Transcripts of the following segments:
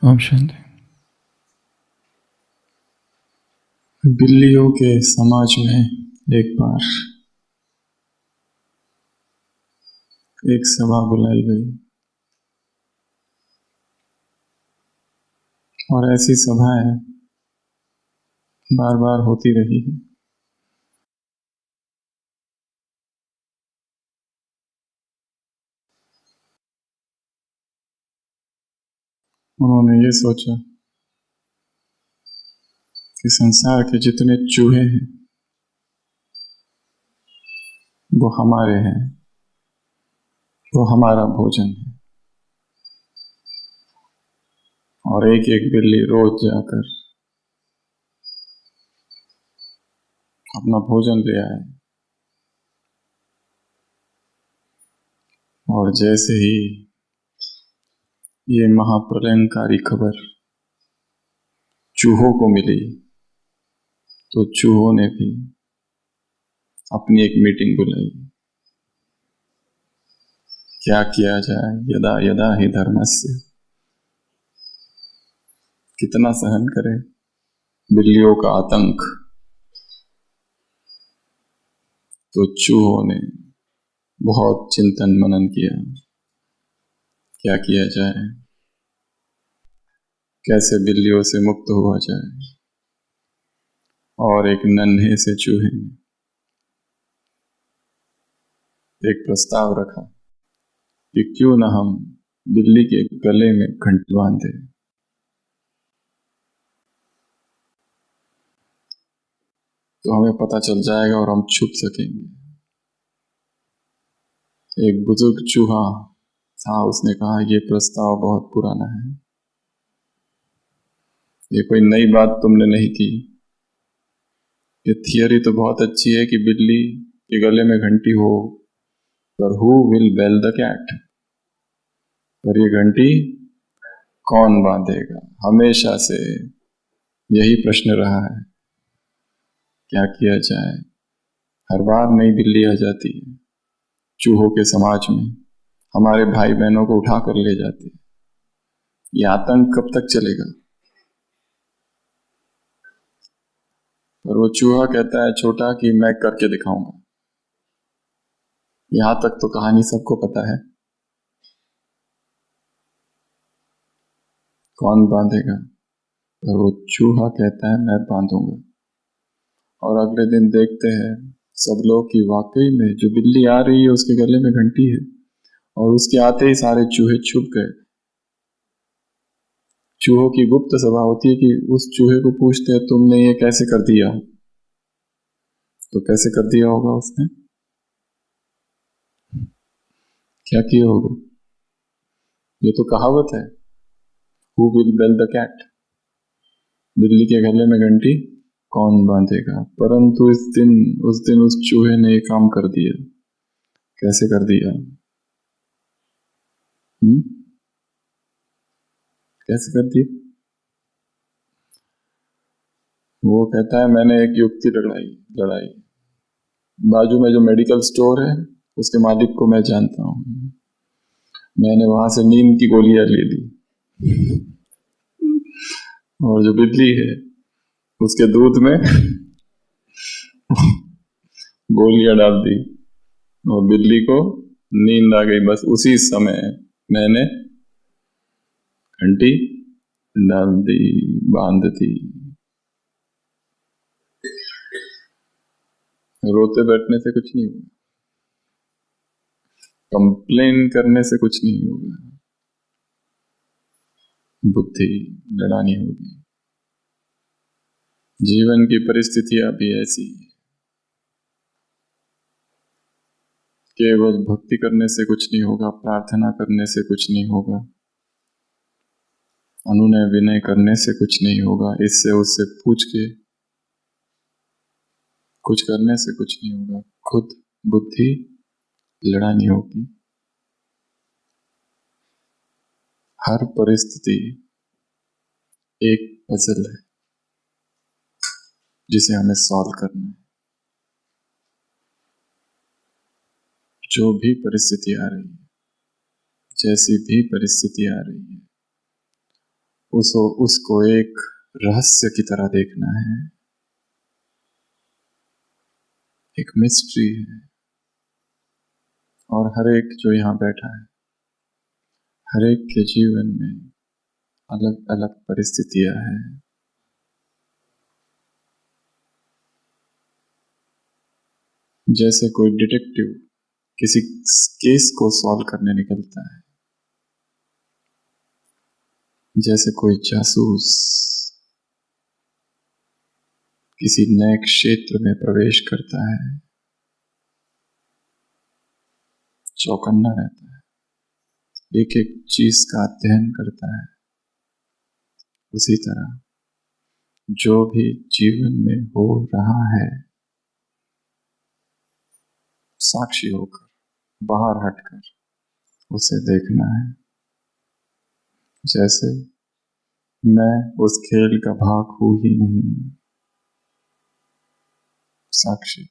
ओम शांति। बिल्लियों के समाज में एक बार एक सभा बुलाई गई और ऐसी सभाएं बार बार होती रही है। उन्होंने ये सोचा कि संसार के जितने चूहे हैं वो हमारे हैं, वो हमारा भोजन है, और एक एक बिल्ली रोज जाकर अपना भोजन ले आए। और जैसे ही ये महाप्रलयंकारी खबर चूहों को मिली तो चूहों ने भी अपनी एक मीटिंग बुलाई। क्या किया जाए, यदा यदा ही धर्मस्य, कितना सहन करें बिल्लियों का आतंक। तो चूहों ने बहुत चिंतन मनन किया, क्या किया जाए, कैसे बिल्लियों से मुक्त हुआ जाए। और एक नन्हे से चूहे ने एक प्रस्ताव रखा कि क्यों न हम बिल्ली के गले में घंटी बांध दें। तो हमें पता चल जाएगा और हम छुप सकेंगे। एक बुजुर्ग चूहा था, उसने कहा ये प्रस्ताव बहुत पुराना है, ये कोई नई बात तुमने नहीं की। ये थियरी तो बहुत अच्छी है कि बिल्ली के गले में घंटी हो, पर who will bell the cat, पर ये घंटी कौन बांधेगा? हमेशा से यही प्रश्न रहा है। क्या किया जाए? हर बार नई बिल्ली आ जाती है चूहों के समाज में, हमारे भाई बहनों को उठा कर ले जाती है। ये आतंक कब तक चलेगा? पर वो चूहा कहता है छोटा कि मैं करके दिखाऊंगा। यहां तक तो कहानी सबको पता है। कौन बांधेगा? पर वो चूहा कहता है मैं बांधूंगा। और अगले दिन देखते हैं सब लोग कि वाकई में जो बिल्ली आ रही है उसके गले में घंटी है, और उसके आते ही सारे चूहे छुप गए। चूहों की गुप्त सभा होती है कि उस चूहे को पूछते हैं तुमने ये कैसे कर दिया? तो कैसे कर दिया होगा उसने? क्या किया होगा? ये तो कहावत है, who will bell the cat, बिल्ली के गले में घंटी कौन बांधेगा। परंतु उस दिन उस चूहे ने एक काम कर दिया। कैसे कर दिया? कैसे कर दिया? वो कहता है मैंने एक युक्ति लड़ाई। बाजू में जो मेडिकल स्टोर है उसके मालिक को मैं जानता हूँ, मैंने वहां से नींद की गोलियां ले ली, और जो बिल्ली है उसके दूध में गोलियां डाल दी, और बिल्ली को नींद आ गई। बस उसी समय मैंने घंटी डाल दी, बांध दी। रोते बैठने से कुछ नहीं होगा, कंप्लेन करने से कुछ नहीं होगा, बुद्धि लड़ानी होगी। जीवन की परिस्थितियां भी ऐसी है, केवल भक्ति करने से कुछ नहीं होगा, प्रार्थना करने से कुछ नहीं होगा, अनुनय विनय करने से कुछ नहीं होगा, इससे उससे पूछ के कुछ करने से कुछ नहीं होगा। खुद बुद्धि लड़ानी होगी। हर परिस्थिति एक पजल है जिसे हमें सॉल्व करना है। जो भी परिस्थिति आ रही है, जैसी भी परिस्थिति आ रही है, उसको एक रहस्य की तरह देखना है, एक मिस्ट्री है। और हर एक जो यहाँ बैठा है, हर एक के जीवन में अलग अलग परिस्थितियां हैं। जैसे कोई डिटेक्टिव किसी केस को सॉल्व करने निकलता है, जैसे कोई जासूस किसी नए क्षेत्र में प्रवेश करता है, चौकन्ना रहता है, एक एक चीज का अध्ययन करता है, उसी तरह जो भी जीवन में हो रहा है, साक्षी होकर, बाहर हटकर उसे देखना है, जैसे मैं उस खेल का भाग हूं ही नहीं, साक्षी।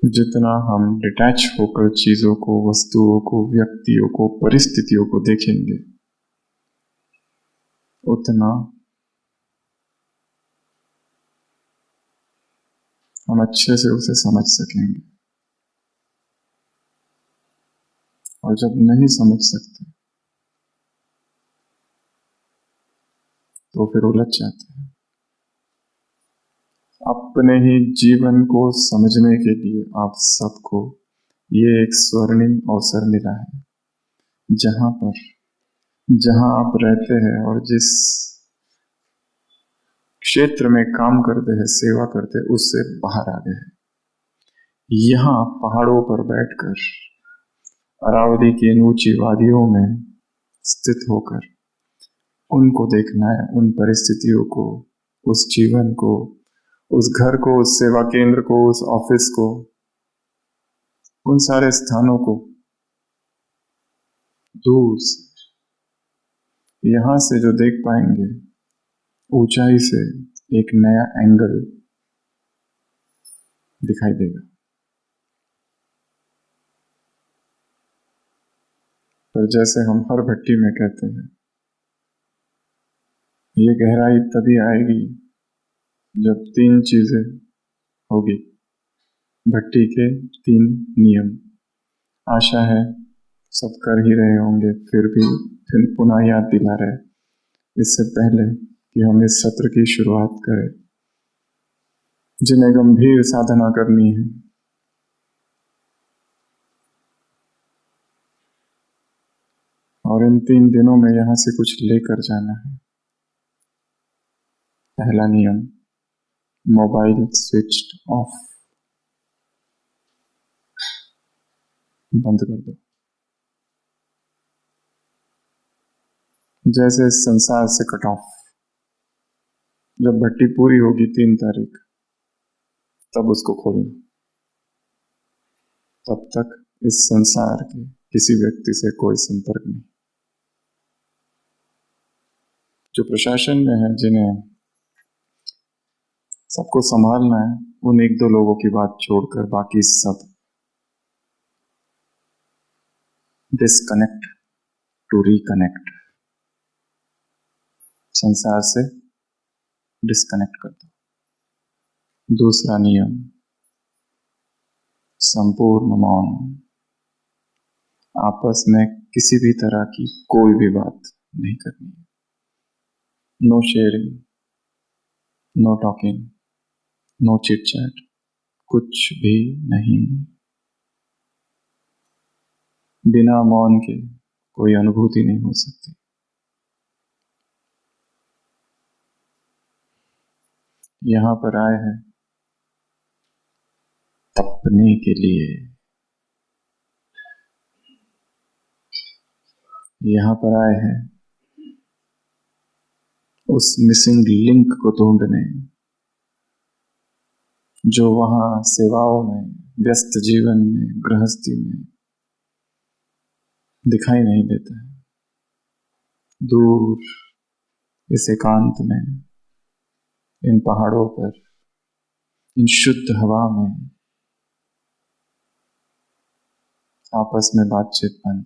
जितना हम डिटैच होकर चीजों को, वस्तुओं को, व्यक्तियों को, परिस्थितियों को देखेंगे, उतना हम अच्छे से उसे समझ सकेंगे। और जब नहीं समझ सकते तो फिर उलझ जाते हैं। अपने ही जीवन को समझने के लिए आप सबको ये एक स्वर्णिम अवसर मिला है, जहां आप रहते हैं और जिस क्षेत्र में काम करते हैं, सेवा करते हैं, उससे बाहर आ गए हैं। यहाँ पहाड़ों पर बैठकर अरावली की इन ऊंची वादियों में स्थित होकर उनको देखना है, उन परिस्थितियों को, उस जीवन को, उस घर को, उस सेवा केंद्र को, उस ऑफिस को, उन सारे स्थानों को दूर से, यहां से जो देख पाएंगे, ऊंचाई से एक नया एंगल दिखाई देगा। पर जैसे हम हर भट्टी में कहते हैं, ये गहराई तभी आएगी जब तीन चीजें होगी, भट्टी के तीन नियम। आशा है सब कर ही रहे होंगे, फिर पुनः याद दिला रहे इससे पहले कि हम इस सत्र की शुरुआत करें। जिन्हें गंभीर साधना करनी है, और इन 3 दिनों में यहां से कुछ लेकर जाना है। पहला नियम, मोबाइल स्विच्ड ऑफ, बंद कर दो। जैसे इस संसार से कट ऑफ। जब भट्टी पूरी होगी 3 तारीख, तब उसको खोलना। तब तक इस संसार के किसी व्यक्ति से कोई संपर्क नहीं। जो प्रशासन में है, जिन्हें सबको संभालना है, उन 1-2 लोगों की बात छोड़कर बाकी सब डिस्कनेक्ट टू रिकनेक्ट, संसार से डिस्कनेक्ट कर दो। दूसरा नियम, संपूर्ण मौन। आपस में किसी भी तरह की कोई भी बात नहीं करनी है। No sharing, no talking, no chit chat, कुछ भी नहीं। बिना मौन के कोई अनुभूति नहीं हो सकती। यहां पर आए हैं तपने के लिए, यहां पर आए हैं उस मिसिंग लिंक को ढूंढने, जो वहां सेवाओं में, व्यस्त जीवन में, गृहस्थी में दिखाई नहीं देता है। दूर इस एकांत में, इन पहाड़ों पर, इन शुद्ध हवा में, आपस में बातचीत बंद,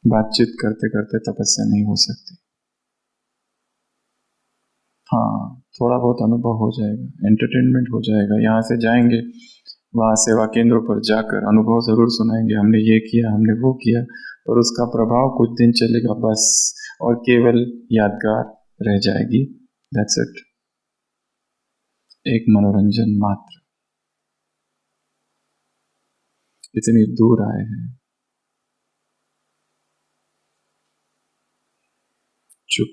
बातचीत करते करते तपस्या नहीं हो सकती। हाँ, थोड़ा बहुत अनुभव हो जाएगा, एंटरटेनमेंट हो जाएगा। यहाँ से जाएंगे, वहाँ सेवा केंद्र पर जाकर अनुभव जरूर सुनाएंगे, हमने ये किया, हमने वो किया, और उसका प्रभाव कुछ दिन चलेगा बस, और केवल यादगार रह जाएगी। दैट्स इट, एक मनोरंजन मात्र। इतनी दूर आए हैं, चुप,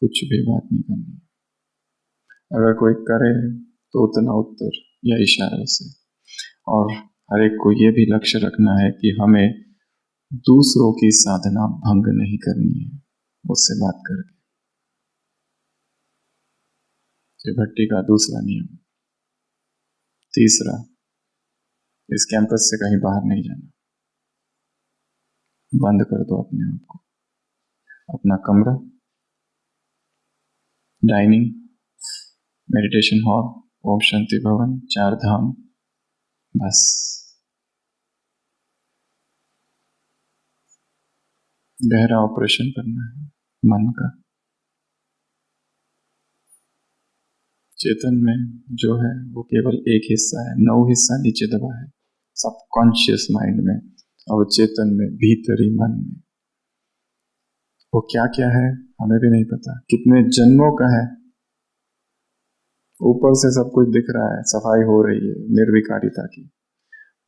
कुछ भी बात नहीं करनी। अगर कोई करे तो उतना उत्तर या इशारे से, और हर एक को ये भी लक्ष्य रखना है कि हमें दूसरों की साधना भंग नहीं करनी है उससे बात करके। ये भट्टी का दूसरा नियम। तीसरा, इस कैंपस से कहीं बाहर नहीं जाना। बंद कर दो अपने आप को, अपना कमरा, dining, meditation hall, Om Shanti भवन, 4 धाम, बस। गहरा ऑपरेशन करना है मन का। चेतन में जो है वो केवल एक हिस्सा है, 9 हिस्सा नीचे दबा है सबकॉन्शियस माइंड में, और चेतन में भीतरी मन में वो क्या क्या है हमें भी नहीं पता, कितने जन्मों का है। ऊपर से सब कुछ दिख रहा है, सफाई हो रही है निर्विकारिता की,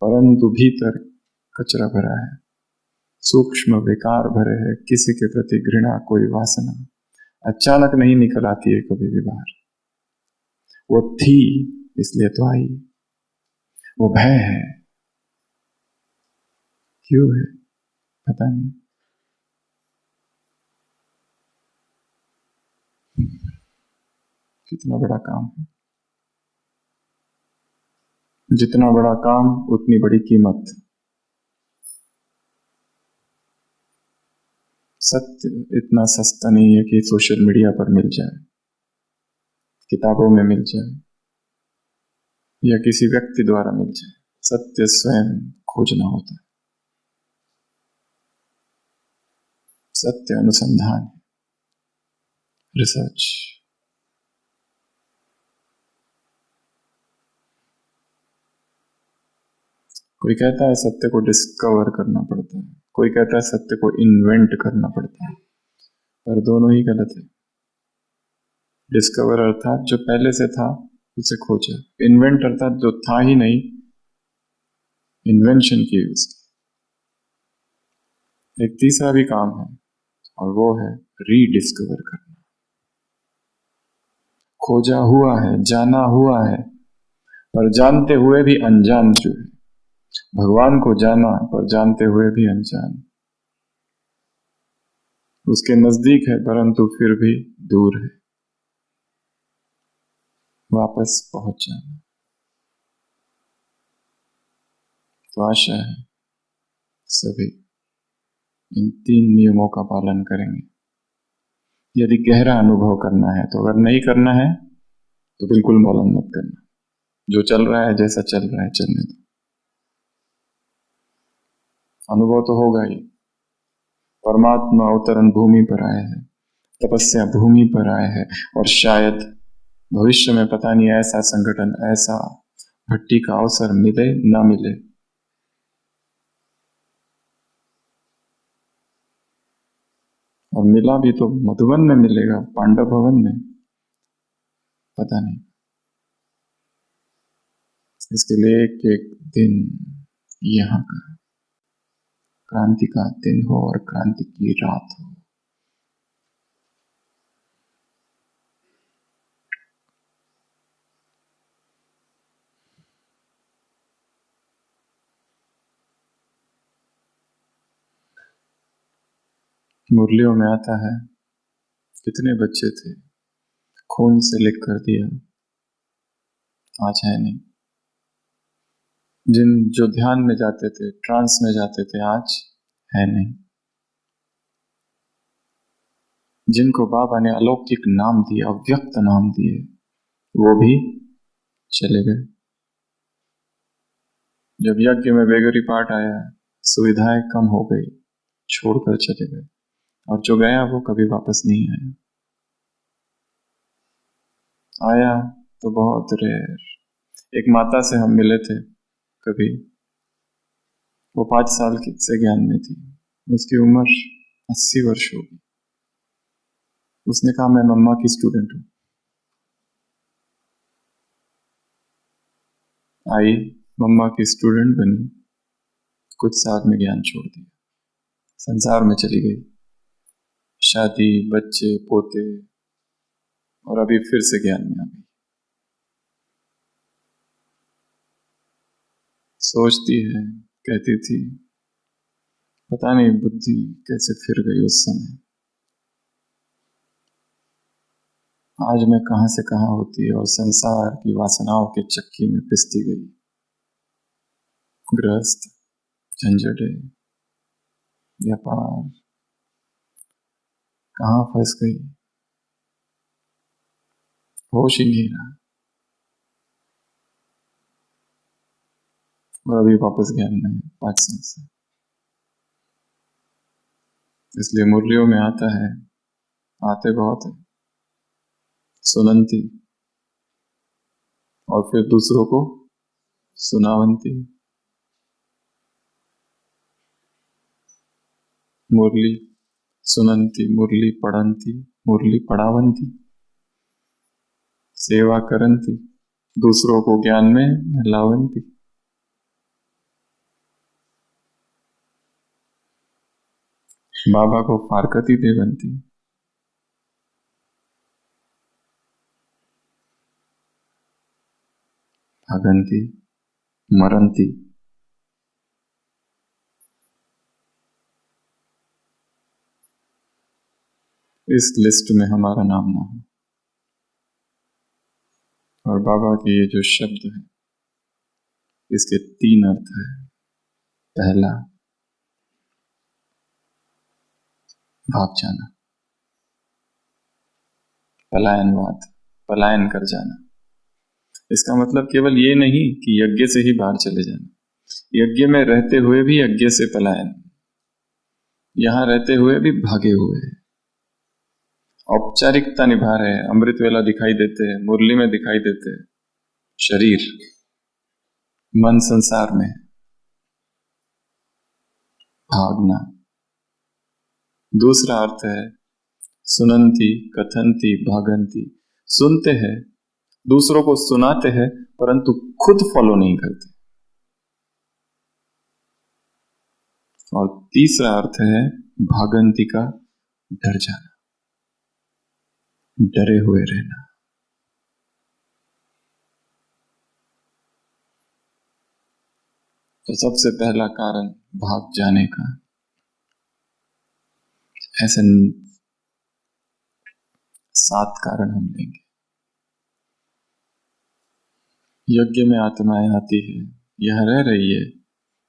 परंतु भीतर कचरा भरा है, सूक्ष्म विकार भरे हैं, किसी के प्रति घृणा, कोई वासना अचानक नहीं निकल आती है कभी भी बाहर। वो थी इसलिए तो आई, वो भय है, क्यों है पता नहीं। कितना बड़ा काम है, जितना बड़ा काम उतनी बड़ी कीमत। सत्य इतना सस्ता नहीं है कि सोशल मीडिया पर मिल जाए, किताबों में मिल जाए, या किसी व्यक्ति द्वारा मिल जाए। सत्य स्वयं खोजना होता है। सत्य अनुसंधान, रिसर्च। कोई कहता है सत्य को डिस्कवर करना पड़ता है, कोई कहता है सत्य को इन्वेंट करना पड़ता है, पर दोनों ही गलत है। डिस्कवर अर्थात जो पहले से था उसे खोजा, इन्वेंट अर्थात जो था ही नहीं, इन्वेंशन की उसकी। एक तीसरा भी काम है, और वो है रीडिस्कवर करना। खोजा हुआ है, जाना हुआ है, पर जानते हुए भी अनजान जो है। भगवान को जाना पर जानते हुए भी अनजान, उसके नजदीक है परंतु फिर भी दूर है। वापस पहुंच जाना। तो आशा है सभी इन 3 नियमों का पालन करेंगे। यदि गहरा अनुभव करना है तो, अगर नहीं करना है तो बिल्कुल पालन मत करना। जो चल रहा है, जैसा चल रहा है चलने दो। अनुभव तो होगा ही। परमात्मा अवतरण भूमि पर आए हैं, तपस्या भूमि पर आए हैं, और शायद भविष्य में पता नहीं ऐसा संगठन, ऐसा भट्टी का अवसर मिले ना मिले। और मिला भी तो मधुबन में मिलेगा, पांडव भवन में पता नहीं। इसके लिए एक एक दिन यहाँ का क्रांति का दिन हो और क्रांति की रात हो। मुरलियों में आता है, कितने बच्चे थे खून से लिख कर दिया, आज है नहीं। जो ध्यान में जाते थे, ट्रांस में जाते थे, आज है नहीं। जिनको बाबा ने अलौकिक नाम दिए, अव्यक्त नाम दिए, वो भी चले गए। जब यज्ञ में बेगरी पाठ आया, सुविधाएं कम हो गई, छोड़कर चले गए, और जो गया वो कभी वापस नहीं आया। आया तो बहुत रेयर। एक माता से हम मिले थे कभी, वो 5 साल की से ज्ञान में थी, उसकी उम्र 80 वर्ष होगी। उसने कहा मैं मम्मा की स्टूडेंट हूँ। आई, मम्मा की स्टूडेंट बनी, कुछ साल में ज्ञान छोड़ दिया, संसार में चली गई, शादी, बच्चे, पोते, और अभी फिर से ज्ञान में आ गई। सोचती है, कहती थी, पता नहीं बुद्धि कैसे फिर गई उस समय। आज मैं कहां से कहां होती और संसार की वासनाओं के चक्की में पिसती गई। गृहस्थ, झंझटे, व्यापार, कहां फंस गई, होश ही नहीं रहा। और अभी वापस ज्ञान में 5 साल से। इसलिए मुरलियों में आता है, आते बहुत है, सुनंती, और फिर दूसरों को सुनावंती। मुरली सुनंती, मुरली पढ़ंती, मुरली पढ़ावंती, सेवा करंती, दूसरों को ज्ञान में लावंती। बाबा को फारकती देवंती। भगंती, मरंती। इस लिस्ट में हमारा नाम ना हो। और बाबा के ये जो शब्द है, इसके 3 अर्थ है। पहला, भाग जाना, पलायनवाद, पलायन कर जाना। इसका मतलब केवल ये नहीं कि यज्ञ से ही बाहर चले जाना, यज्ञ में रहते हुए भी यज्ञ से पलायन, यहां रहते हुए भी भागे हुए। औपचारिकता निभा रहे हैं, अमृत वेला दिखाई देते हैं, मुरली में दिखाई देते हैं, शरीर मन संसार में, भागना। दूसरा अर्थ है सुनंती, कथंती, भागंती। सुनते हैं, दूसरों को सुनाते हैं, परंतु खुद फॉलो नहीं करते। और तीसरा अर्थ है भागंती का, डर जाना, डरे हुए रहना। तो सबसे पहला कारण भाग जाने का। ऐसे 7 कारण हम लेंगे। यज्ञ में आत्माएं आती है, यह रह रही है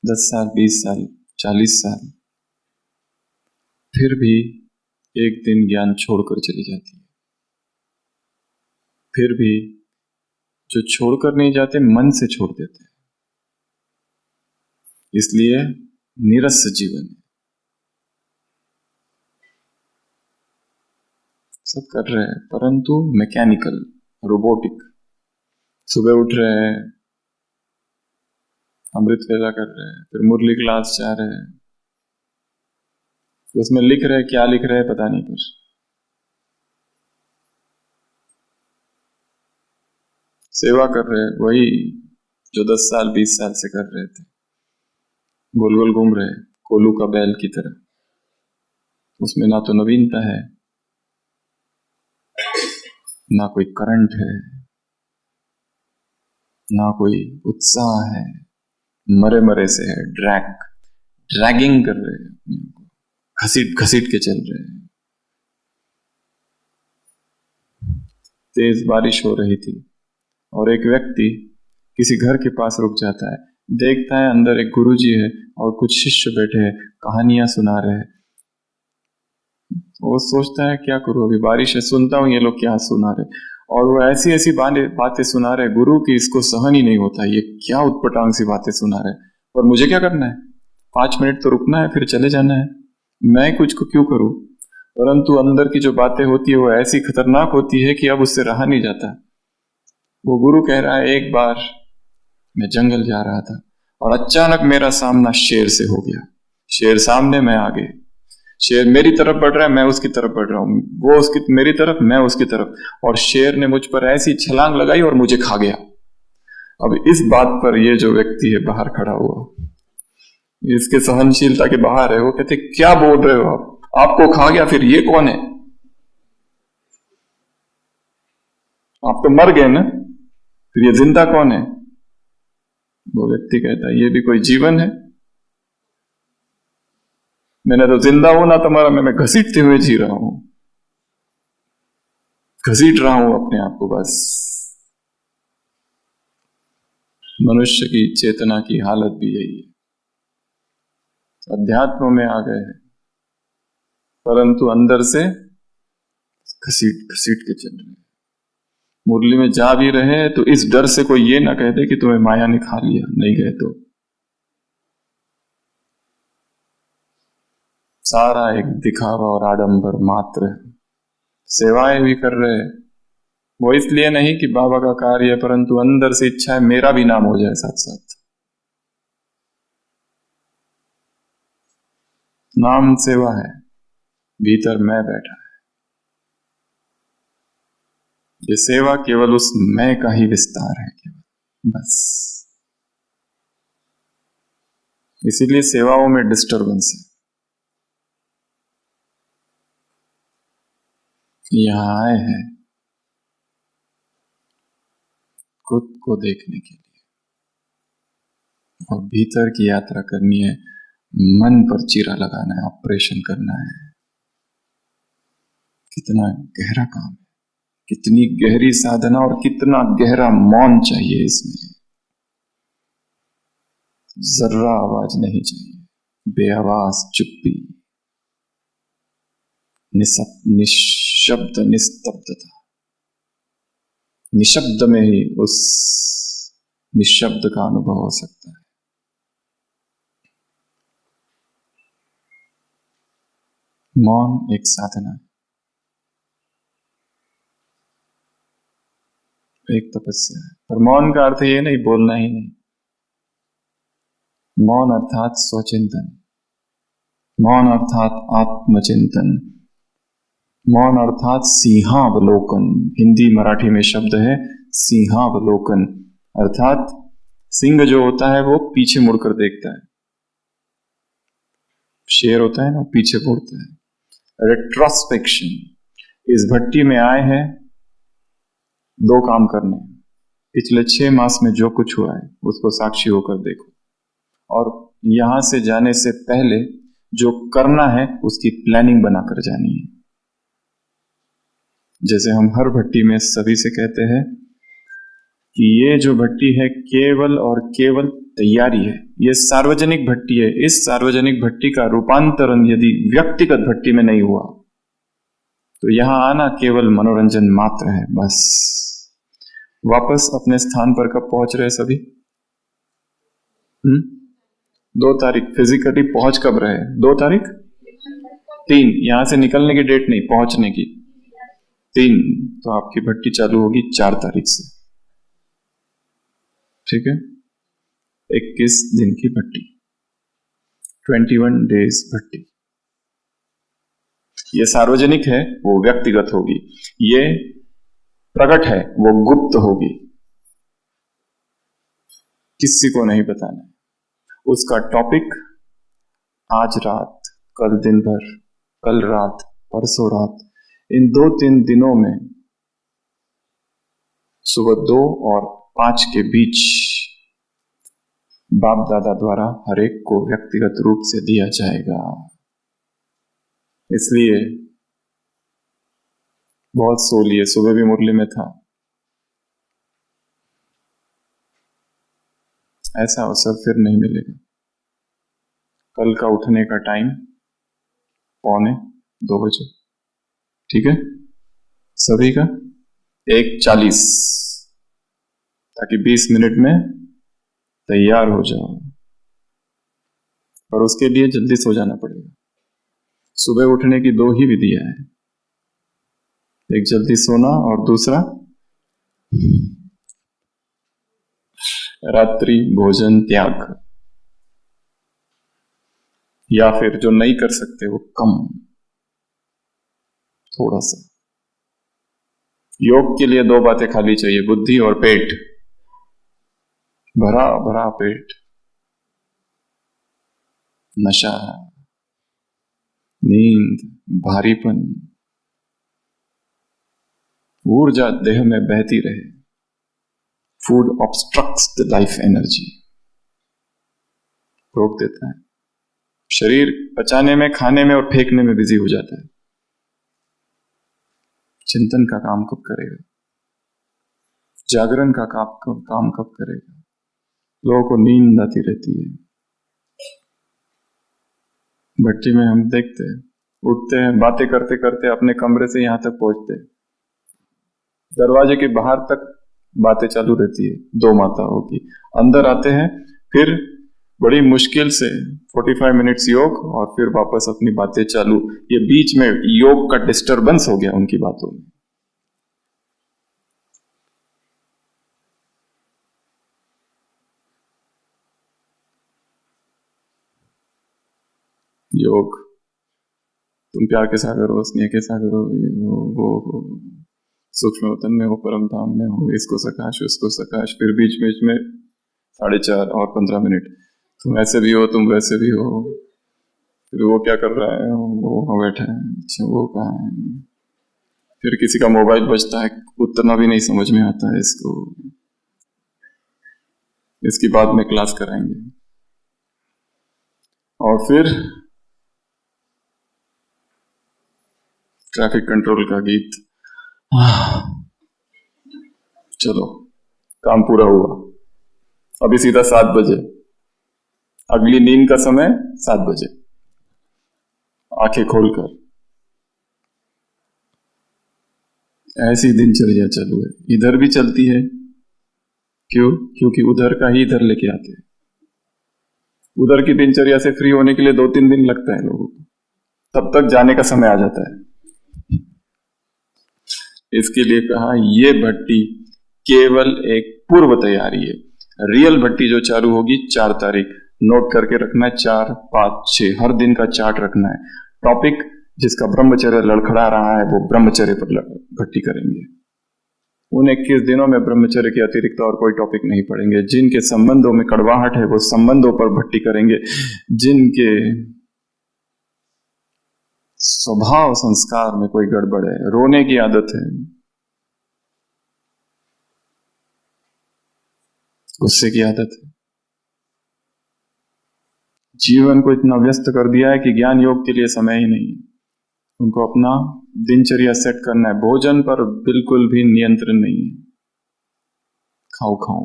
10 साल, 20 साल, 40 साल, फिर भी एक दिन ज्ञान छोड़कर चली जाती है। फिर भी जो छोड़कर नहीं जाते, मन से छोड़ देते हैं, इसलिए निरस जीवन है। सब कर रहे हैं, परंतु मैकेनिकल, रोबोटिक। सुबह उठ रहे हैं, अमृत वेला कर रहे हैं, फिर मुरली क्लास जा रहे हैं, उसमें लिख रहे हैं, क्या लिख रहे हैं पता नहीं, कुछ सेवा कर रहे हैं, वही जो 10 साल 20 साल से कर रहे थे, गोल गोल घूम रहे, कोलू का बैल की तरह। उसमें ना तो नवीनता है, ना कोई करंट है, ना कोई उत्साह है, मरे मरे से है, ड्रैगिंग कर रहे हैं, घसीट घसीट के चल रहे हैं। तेज बारिश हो रही थी और एक व्यक्ति किसी घर के पास रुक जाता है, देखता है अंदर एक गुरुजी है और कुछ शिष्य बैठे हैं, कहानियां सुना रहे हैं। वो सोचता है क्या करूं, अभी बारिश है, सुनता हूं ये लोग क्या सुना रहे, और वो ऐसी ऐसी बातें सुना रहे गुरु की इसको सहन ही नहीं होता, ये क्या उटपटांग सी बातें सुना रहे। और मुझे क्या करना है, 5 मिनट तो रुकना है फिर चले जाना है, मैं कुछ को क्यों करूं। परंतु अंदर की जो बातें होती है वो ऐसी खतरनाक होती है कि अब उससे रहा नहीं जाता। वो गुरु कह रहा है, एक बार मैं जंगल जा रहा था और अचानक मेरा सामना शेर से हो गया। शेर सामने, मैं आगे। शेर मेरी तरफ बढ़ रहा है, मैं उसकी तरफ बढ़ रहा हूं, वो उसकी मेरी तरफ, मैं उसकी तरफ, और शेर ने मुझ पर ऐसी छलांग लगाई और मुझे खा गया। अब इस बात पर ये जो व्यक्ति है बाहर खड़ा हुआ, इसके सहनशीलता के बाहर है, वो कहते क्या बोल रहे हो आप, आपको खा गया, फिर ये कौन है, आप तो मर गए ना, फिर ये जिंदा कौन है। वो व्यक्ति कहता है, ये भी कोई जीवन है, मैंने तो जिंदा होना था मरा, मैं घसीटते हुए जी रहा हूं, घसीट रहा हूं अपने आप को बस। मनुष्य की चेतना की हालत भी यही है, अध्यात्म में आ गए हैं परंतु अंदर से घसीट घसीट के चल रहे हैं। मुरली में जा भी रहे हैं तो इस डर से कोई ये ना कहते कि तुम्हें माया ने खा लिया, नहीं गए तो सारा एक दिखावा और आडंबर मात्र है। सेवाएं भी कर रहे हैं वो इसलिए नहीं कि बाबा का कार्य है, परंतु अंदर से इच्छा है मेरा भी नाम हो जाए साथ साथ। नाम सेवा है, भीतर मैं बैठा है। ये सेवा केवल उस मैं का ही विस्तार है केवल, बस। इसीलिए सेवाओं में डिस्टरबेंस है। यहां आए हैं खुद को देखने के लिए और भीतर की यात्रा करनी है, मन पर चीरा लगाना है, ऑपरेशन करना है। कितना गहरा काम है, कितनी गहरी साधना और कितना गहरा मौन चाहिए इसमें। जर्रा आवाज नहीं चाहिए, बेआवाज चुप्पी, निशब्द निस्तब्धता। निशब्द में ही उस निशब्द का अनुभव हो सकता है। मौन एक साधना है, एक तपस्या है। पर मौन का अर्थ ये नहीं बोलना ही नहीं, मौन अर्थात स्वचिंतन, मौन अर्थात आत्मचिंतन, मौन अर्थात सिंहावलोकन। हिंदी मराठी में शब्द है सिंहावलोकन, अर्थात सिंह जो होता है वो पीछे मुड़कर देखता है, शेर होता है ना पीछे मुड़ता है। रेट्रोस्पेक्शन। इस भट्टी में आए हैं 2 काम करने, पिछले 6 मास में जो कुछ हुआ है उसको साक्षी होकर देखो, और यहां से जाने से पहले जो करना है उसकी प्लानिंग बनाकर जानी है। जैसे हम हर भट्टी में सभी से कहते हैं कि ये जो भट्टी है केवल और केवल तैयारी है, ये सार्वजनिक भट्टी है। इस सार्वजनिक भट्टी का रूपांतरण यदि व्यक्तिगत भट्टी में नहीं हुआ तो यहां आना केवल मनोरंजन मात्र है, बस। वापस अपने स्थान पर कब पहुंच रहे सभी? 2 तारीख फिजिकली पहुंच कब रहे? 2 तारीख 3, यहां से निकलने की डेट नहीं, पहुंचने की 3। तो आपकी भट्टी चालू होगी 4 तारीख से, ठीक है? 21 दिन की भट्टी, 21 डेज भट्टी। ये सार्वजनिक है, वो व्यक्तिगत होगी। ये प्रकट है, वो गुप्त होगी, किसी को नहीं बताना। उसका टॉपिक आज रात, कल दिन भर, कल रात, परसों रात, इन 2-3 दिनों में सुबह 2 और 5 के बीच बाप दादा द्वारा हर एक को व्यक्तिगत रूप से दिया जाएगा। इसलिए बहुत सो लिए, सुबह भी मुरली में था। ऐसा अवसर फिर नहीं मिलेगा। कल का उठने का टाइम 1:45 बजे, ठीक है? सभी का 1:40, ताकि 20 मिनट में तैयार हो जाओ। और उसके लिए जल्दी सो जाना पड़ेगा। सुबह उठने की 2 ही विधियां हैं, एक जल्दी सोना और दूसरा रात्रि भोजन त्याग, या फिर जो नहीं कर सकते वो कम, थोड़ा सा। योग के लिए 2 बातें खाली चाहिए, बुद्धि और पेट, भरा भरा पेट। नशा, नींद, भारीपन, ऊर्जा देह में बहती रहे। Food obstructs the life energy, रोक देता है। शरीर पचाने में, खाने में और फेंकने में बिजी हो जाता है। चिंतन का काम कब करेगा? जागरण का काम कब करेगा? लोगों को नींद आती रहती है। भट्टी में हम देखते हैं, उठते हैं, बातें करते करते अपने कमरे से यहां तक पहुंचते हैं, दरवाजे के बाहर तक बातें चालू रहती है 2 माताओं की। अंदर आते हैं, फिर बड़ी मुश्किल से 45 मिनट्स योग और फिर वापस अपनी बातें चालू। ये बीच में योग का डिस्टरबेंस हो गया उनकी बातों में। योग, तुम प्यार के सागर हो, स्नेह के सागर हो, ये वो हो, सूक्ष्म वतन में हो, परम धाम में हो, इसको सकाश उसको सकाश। फिर बीच बीच में 4:30 और 15 मिनट, तुम ऐसे भी हो, तुम वैसे भी हो। फिर वो क्या कर रहा है, वो वहां बैठा है, अच्छा वो कहाँ है। फिर किसी का मोबाइल बजता है, उतना भी नहीं समझ में आता है इसको, इसकी बाद में क्लास कराएंगे। और फिर ट्रैफिक कंट्रोल का गीत, चलो काम पूरा हुआ। अभी सीधा 7 बजे, अगली नींद का समय 7 बजे, आंखें खोलकर। ऐसी दिनचर्या चालू है, इधर भी चलती है। क्यों? क्योंकि उधर का ही इधर लेके आते हैं। उधर की दिनचर्या से फ्री होने के लिए 2-3 दिन लगता है लोगों को, तब तक जाने का समय आ जाता है। इसके लिए कहा ये भट्टी केवल एक पूर्व तैयारी है। रियल भट्टी जो चालू होगी 4 तारीख, नोट करके रखना है, 4, 5, 6 हर दिन का चार्ट रखना है। टॉपिक जिसका ब्रह्मचर्य लड़खड़ा रहा है वो ब्रह्मचर्य पर भट्टी करेंगे। उन 21 दिनों में ब्रह्मचर्य के अतिरिक्त और कोई टॉपिक नहीं पढ़ेंगे। जिनके संबंधों में कड़वाहट है वो संबंधों पर भट्टी करेंगे। जिनके स्वभाव संस्कार में कोई गड़बड़ है, रोने की आदत है, गुस्से की आदत है, जीवन को इतना व्यस्त कर दिया है कि ज्ञान योग के लिए समय ही नहीं है। उनको अपना दिनचर्या सेट करना है। भोजन पर बिल्कुल भी नियंत्रण नहीं है, खाओ खाओ।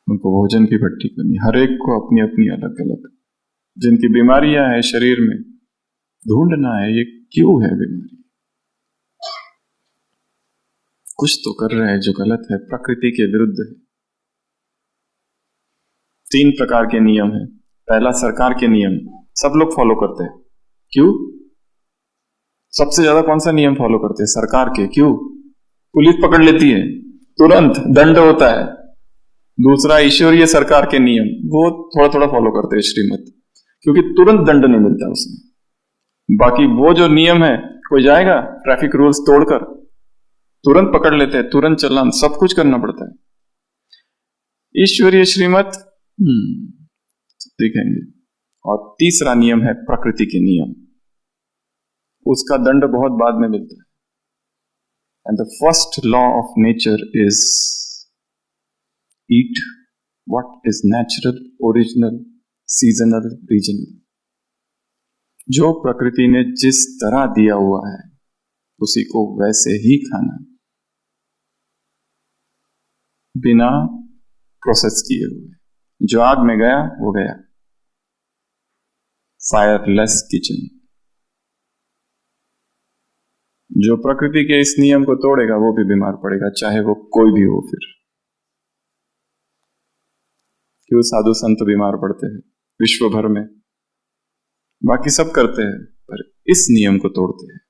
उनको भोजन की भट्टी करनी, हर एक को अपनी अपनी अलग अलग। जिनकी बीमारियां हैं शरीर में, ढूंढना है ये क्यों है बीमारी। कुछ तो कर रहे हैं जो गलत है, प्रकृति के विरुद्ध है। 3 प्रकार के नियम है। पहला सरकार के नियम, सब लोग फॉलो करते हैं। क्यों? सबसे ज्यादा कौन सा नियम फॉलो करते हैं? सरकार के। क्यों? पुलिस पकड़ लेती है, तुरंत दंड होता है। दूसरा ईश्वरीय सरकार के नियम, वो थोड़ा थोड़ा फॉलो करते हैं श्रीमत, क्योंकि तुरंत दंड नहीं मिलता उसमें। बाकी वो जो नियम है, कोई जाएगा ट्रैफिक रूल्स तोड़कर, तुरंत पकड़ लेते हैं, तुरंत चलान, सब कुछ करना पड़ता है। ईश्वरीय श्रीमत देखेंगे। और तीसरा नियम है प्रकृति के नियम, उसका दंड बहुत बाद में मिलता है। And the first law of nature is eat what is natural, original, seasonal, regional. जो प्रकृति ने जिस तरह दिया हुआ है उसी को वैसे ही खाना, बिना प्रोसेस किए हुए। जो आग में गया वो गया, फायरलेस किचन। जो प्रकृति के इस नियम को तोड़ेगा वो भी बीमार पड़ेगा, चाहे वो कोई भी हो। फिर क्यों साधु संत बीमार पड़ते हैं विश्व भर में? बाकी सब करते हैं पर इस नियम को तोड़ते हैं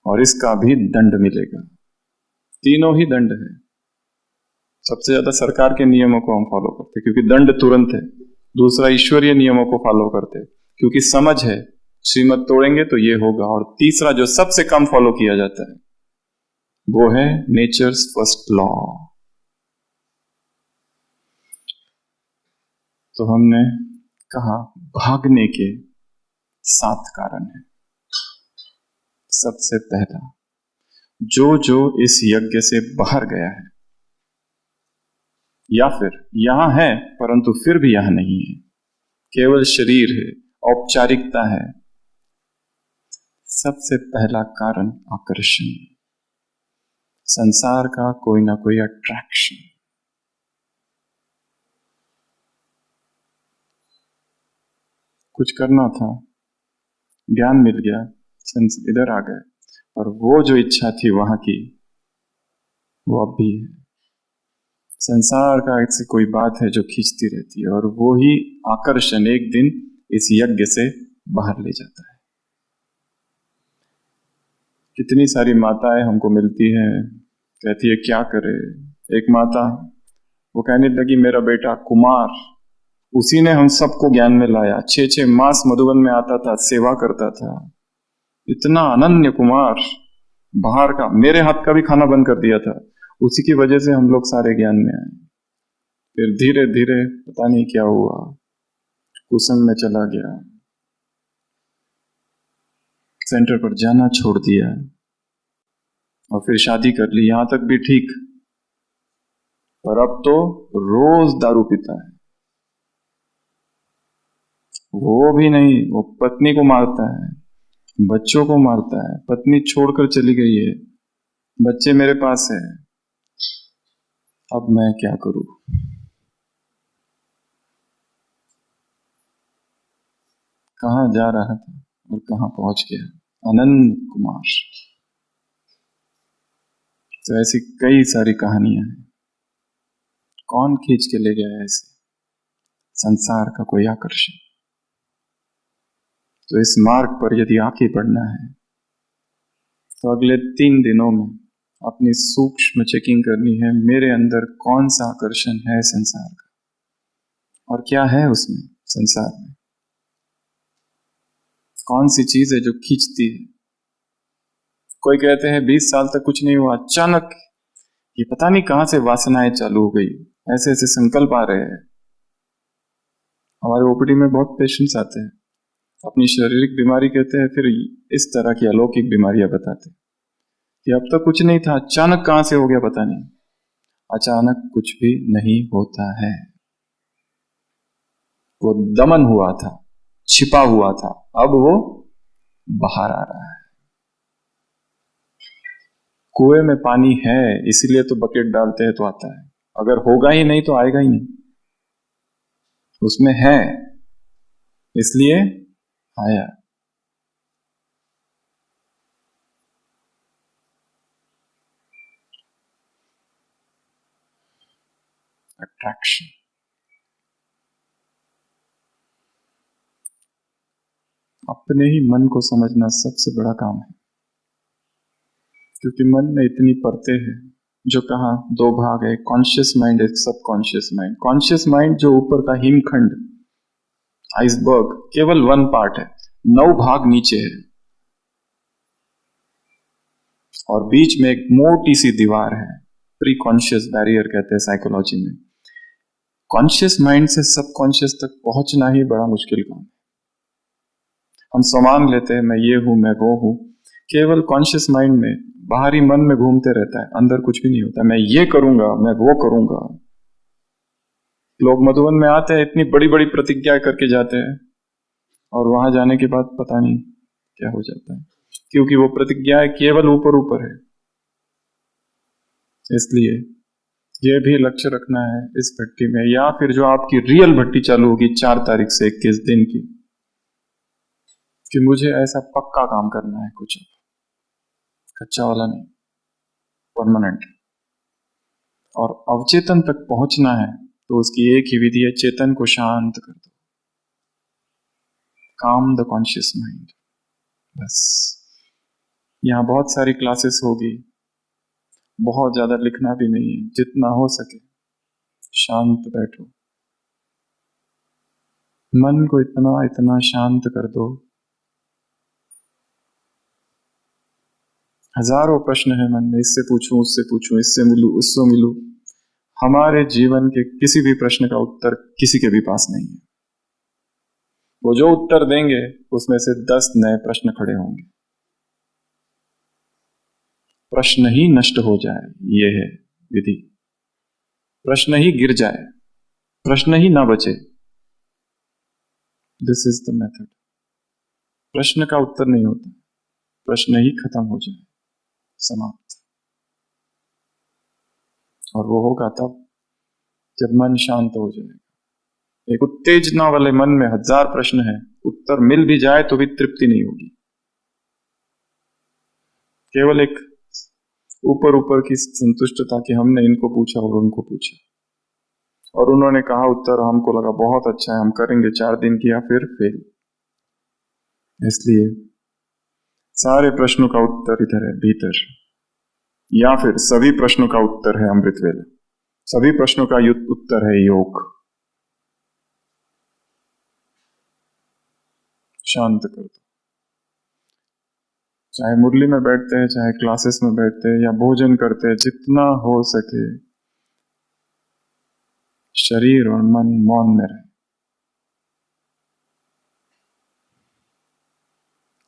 और इसका भी दंड मिलेगा। तीनों ही दंड है। सबसे ज्यादा सरकार के नियमों को हम फॉलो करते हैं क्योंकि दंड तुरंत है। दूसरा, ईश्वरीय नियमों को फॉलो करते हैं क्योंकि समझ है श्रीमत तोड़ेंगे तो ये होगा। और तीसरा जो सबसे कम फॉलो किया जाता है वो है नेचर्स फर्स्ट लॉ। तो हमने कहा भागने के 7 कारण हैं। सबसे पहला, जो इस यज्ञ से बाहर गया है या फिर यहां है परंतु फिर भी यहां नहीं है, केवल शरीर है, औपचारिकता है। सबसे पहला कारण आकर्षण, संसार का कोई ना कोई अट्रैक्शन। कुछ करना था, ज्ञान मिल गया, इधर आ गए, और वो जो इच्छा थी वहां की वो अब भी है। संसार का ऐसी कोई बात है जो खींचती रहती है और वो ही आकर्षण एक दिन इस यज्ञ से बाहर ले जाता है। कितनी सारी माताएं हमको मिलती हैं, कहती है क्या करे। एक माता वो कहने लगी मेरा बेटा कुमार, उसी ने हम सबको ज्ञान में लाया। 6 मास मधुबन में आता था, सेवा करता था, इतना अनन्य कुमार, बाहर का मेरे हाथ का भी खाना बंद कर दिया था। उसी की वजह से हम लोग सारे ज्ञान में आए। फिर धीरे धीरे पता नहीं क्या हुआ, कुसंग में चला गया, सेंटर पर जाना छोड़ दिया और फिर शादी कर ली। यहां तक भी ठीक, पर अब तो रोज दारू पीता है। वो भी नहीं, वो पत्नी को मारता है, बच्चों को मारता है। पत्नी छोड़कर चली गई है, बच्चे मेरे पास है। अब मैं क्या करूं? कहां जा रहा था और कहां पहुंच गया? अनंत कुमार। तो ऐसी कई सारी कहानियां हैं। कौन खींच के ले गया ऐसे? संसार का कोई आकर्षण। तो इस मार्ग पर यदि आगे बढ़ना है तो अगले 3 दिनों में अपनी सूक्ष्म चेकिंग करनी है, मेरे अंदर कौन सा आकर्षण है संसार का और क्या है उसमें, संसार में कौन सी चीज है जो खींचती है। कोई कहते हैं 20 साल तक कुछ नहीं हुआ, अचानक ये पता नहीं कहां से वासनाएं चालू हो गई, ऐसे ऐसे संकल्प आ रहे हैं। हमारे ओपीडी में बहुत पेशेंट्स आते हैं, अपनी शारीरिक बीमारी कहते हैं, फिर इस तरह की अलौकिक बीमारियां बताते हैं कि अब तक कुछ नहीं था, अचानक कहां से हो गया पता नहीं। अचानक कुछ भी नहीं होता है, वो दमन हुआ था, छिपा हुआ था, अब वो बाहर आ रहा है। कुएं में पानी है इसीलिए तो बकेट डालते हैं तो आता है, अगर होगा ही नहीं तो आएगा ही नहीं। उसमें है इसलिए आया। अट्रैक्शन। अपने ही मन को समझना सबसे बड़ा काम है, क्योंकि मन में इतनी परतें हैं। जो कहा 2 भाग है, कॉन्शियस माइंड, एक सब कॉन्शियस माइंड। कॉन्शियस माइंड जो ऊपर का हिमखंड, आइसबर्ग, केवल 1 पार्ट है, 9 भाग नीचे है और बीच में एक मोटी सी दीवार है, प्री कॉन्शियस बैरियर कहते हैं साइकोलॉजी में। कॉन्शियस माइंड से सब कॉन्शियस तक पहुंचना ही बड़ा मुश्किल काम है। हम सामान लेते हैं, मैं ये हूं, मैं वो हूं, केवल कॉन्शियस माइंड में, बाहरी मन में घूमते रहता है, अंदर कुछ भी नहीं होता। मैं ये करूंगा, मैं वो करूंगा। लोग मधुबन में आते हैं, इतनी बड़ी बड़ी प्रतिज्ञा करके जाते हैं और वहां जाने के बाद पता नहीं क्या हो जाता है, क्योंकि वो प्रतिज्ञाएं केवल ऊपर ऊपर है। इसलिए ये भी लक्ष्य रखना है इस भट्टी में, या फिर जो आपकी रियल भट्टी चालू होगी 4 तारीख से 21 दिन की, कि मुझे ऐसा पक्का काम करना है, कुछ कच्चा वाला नहीं, परमानेंट। और अवचेतन तक पहुंचना है तो उसकी एक ही विधि है, चेतन को शांत कर दो, काम द कॉन्शियस माइंड। बस यहाँ बहुत सारी क्लासेस होगी, बहुत ज्यादा लिखना भी नहीं है, जितना हो सके शांत बैठो, मन को इतना इतना शांत कर दो। हजारों प्रश्न है मन में, इससे पूछूं, उससे पूछूं, इससे मिलूं, उससे मिलूं। हमारे जीवन के किसी भी प्रश्न का उत्तर किसी के भी पास नहीं है। वो जो उत्तर देंगे उसमें से 10 नए प्रश्न खड़े होंगे। प्रश्न ही नष्ट हो जाए, ये है विधि। प्रश्न ही गिर जाए, प्रश्न ही ना बचे, दिस इज द मेथड। प्रश्न का उत्तर नहीं होता, प्रश्न ही खत्म हो जाए, समाप्त। और वो होगा तब जब मन शांत हो जाए। एक उत्तेजना वाले मन में 1000 प्रश्न है, उत्तर मिल भी जाए तो भी तृप्ति नहीं होगी। केवल एक ऊपर ऊपर की संतुष्टता कि हमने इनको पूछा और उनको पूछा और उन्होंने कहा उत्तर, हमको लगा बहुत अच्छा है, हम करेंगे, 4 दिन किया, फिर फेल। इसलिए सारे प्रश्नों का उत्तर इधर है, भीतर। या फिर सभी प्रश्नों का उत्तर है अमृत वेला, सभी प्रश्नों का उत्तर है योग। शांत कर दो। चाहे मुरली में बैठते हैं, चाहे क्लासेस में बैठते हैं या भोजन करते हैं, जितना हो सके शरीर और मन मौन में रहे।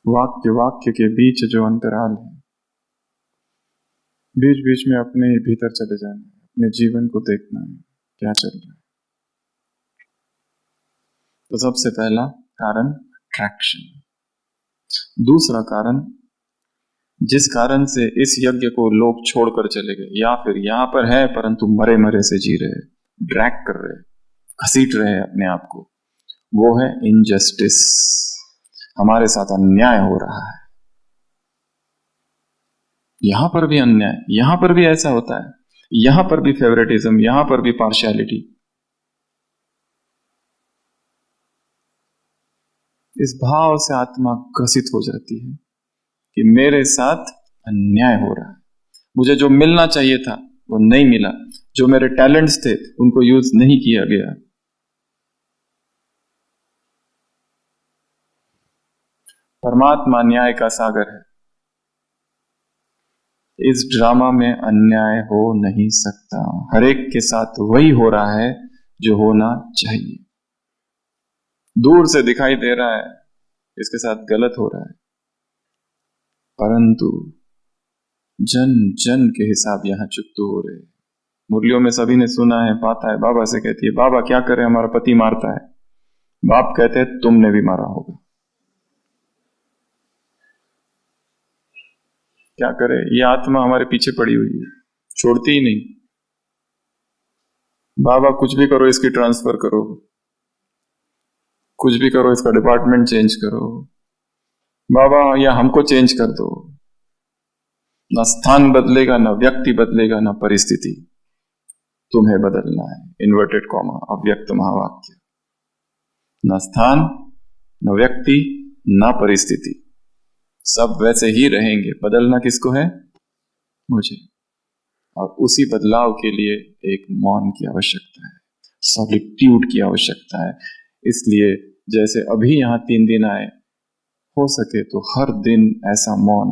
वाक्य वाक्य के बीच जो अंतराल है, बीच बीच में अपने ही भीतर चले जाना है, अपने जीवन को देखना है क्या चल रहा है। तो सबसे पहला कारण अट्रैक्शन। दूसरा कारण, जिस कारण से इस यज्ञ को लोग छोड़कर चले गए या फिर यहां पर है परंतु मरे मरे से जी रहे, ड्रैग कर रहे, घसीट रहे हैं अपने आप को, वो है इनजस्टिस। हमारे साथ अन्याय हो रहा है, यहां पर भी अन्याय, यहां पर भी ऐसा होता है, यहां पर भी फेवरेटिज्म, यहां पर भी पार्शियलिटी। इस भाव से आत्मा ग्रसित हो जाती है कि मेरे साथ अन्याय हो रहा है, मुझे जो मिलना चाहिए था वो नहीं मिला, जो मेरे टैलेंट्स थे उनको यूज नहीं किया गया। परमात्मा न्याय का सागर है, इस ड्रामा में अन्याय हो नहीं सकता। हर एक के साथ वही हो रहा है जो होना चाहिए। दूर से दिखाई दे रहा है इसके साथ गलत हो रहा है, परंतु जन जन के हिसाब यहां चुकतू हो रहे। मुरलियों में सभी ने सुना है, पाता है, बाबा से कहती है, बाबा क्या करे, हमारा पति मारता है। बाप कहते हैं तुमने भी मारा होगा। क्या करे, ये आत्मा हमारे पीछे पड़ी हुई है, छोड़ती ही नहीं। बाबा कुछ भी करो, इसकी ट्रांसफर करो, कुछ भी करो, इसका डिपार्टमेंट चेंज करो, बाबा या हमको चेंज कर दो। ना स्थान बदलेगा, ना व्यक्ति बदलेगा, ना परिस्थिति, तुम्हें बदलना है। इन्वर्टेड कॉमा, अव्यक्त महावाक्य। ना स्थान, ना व्यक्ति, ना परिस्थिति, सब वैसे ही रहेंगे। बदलना किसको है? मुझे। और उसी बदलाव के लिए एक मौन की आवश्यकता है, सॉलिट्यूड की आवश्यकता है। इसलिए जैसे अभी यहां 3 दिन आए, हो सके तो हर दिन ऐसा मौन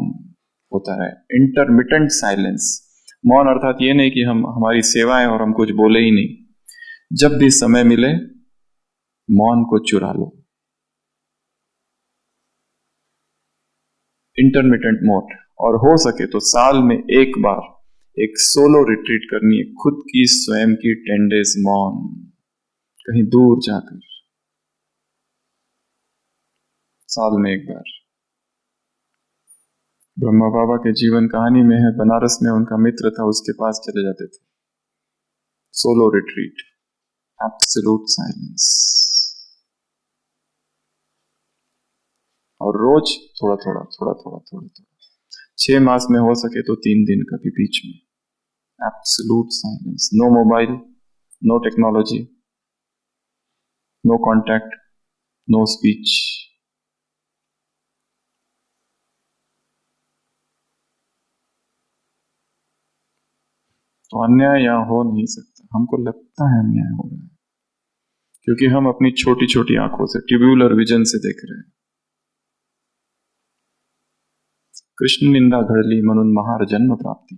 होता है, इंटरमिटेंट साइलेंस। मौन अर्थात ये नहीं कि हम हमारी सेवा है और हम कुछ बोले ही नहीं। जब भी समय मिले मौन को चुरा लो, इंटरमिटेंट मोड। और हो सके तो साल में एक बार एक सोलो रिट्रीट करनी है, खुद की स्वयं की 10 डेज मौन, कहीं दूर जाकर, साल में एक बार। ब्रह्मा बाबा के जीवन कहानी में है, बनारस में उनका मित्र था, उसके पास चले जाते थे, सोलो रिट्रीट, एब्सोल्यूट साइलेंस। और रोज थोड़ा थोड़ा थोड़ा थोड़ा थोड़ा थोड़ा 6 मास में हो सके तो 3 दिन कभी बीच में absolute silence, no mobile, no technology, no contact, no speech. तो अन्याय यहां हो नहीं सकता। हमको लगता है अन्याय हो रहा है क्योंकि हम अपनी छोटी छोटी आंखों से, ट्यूब्यूलर विजन से देख रहे हैं। कृष्ण निंदा घड़ली म्हणून महार जन्म प्राप्ति।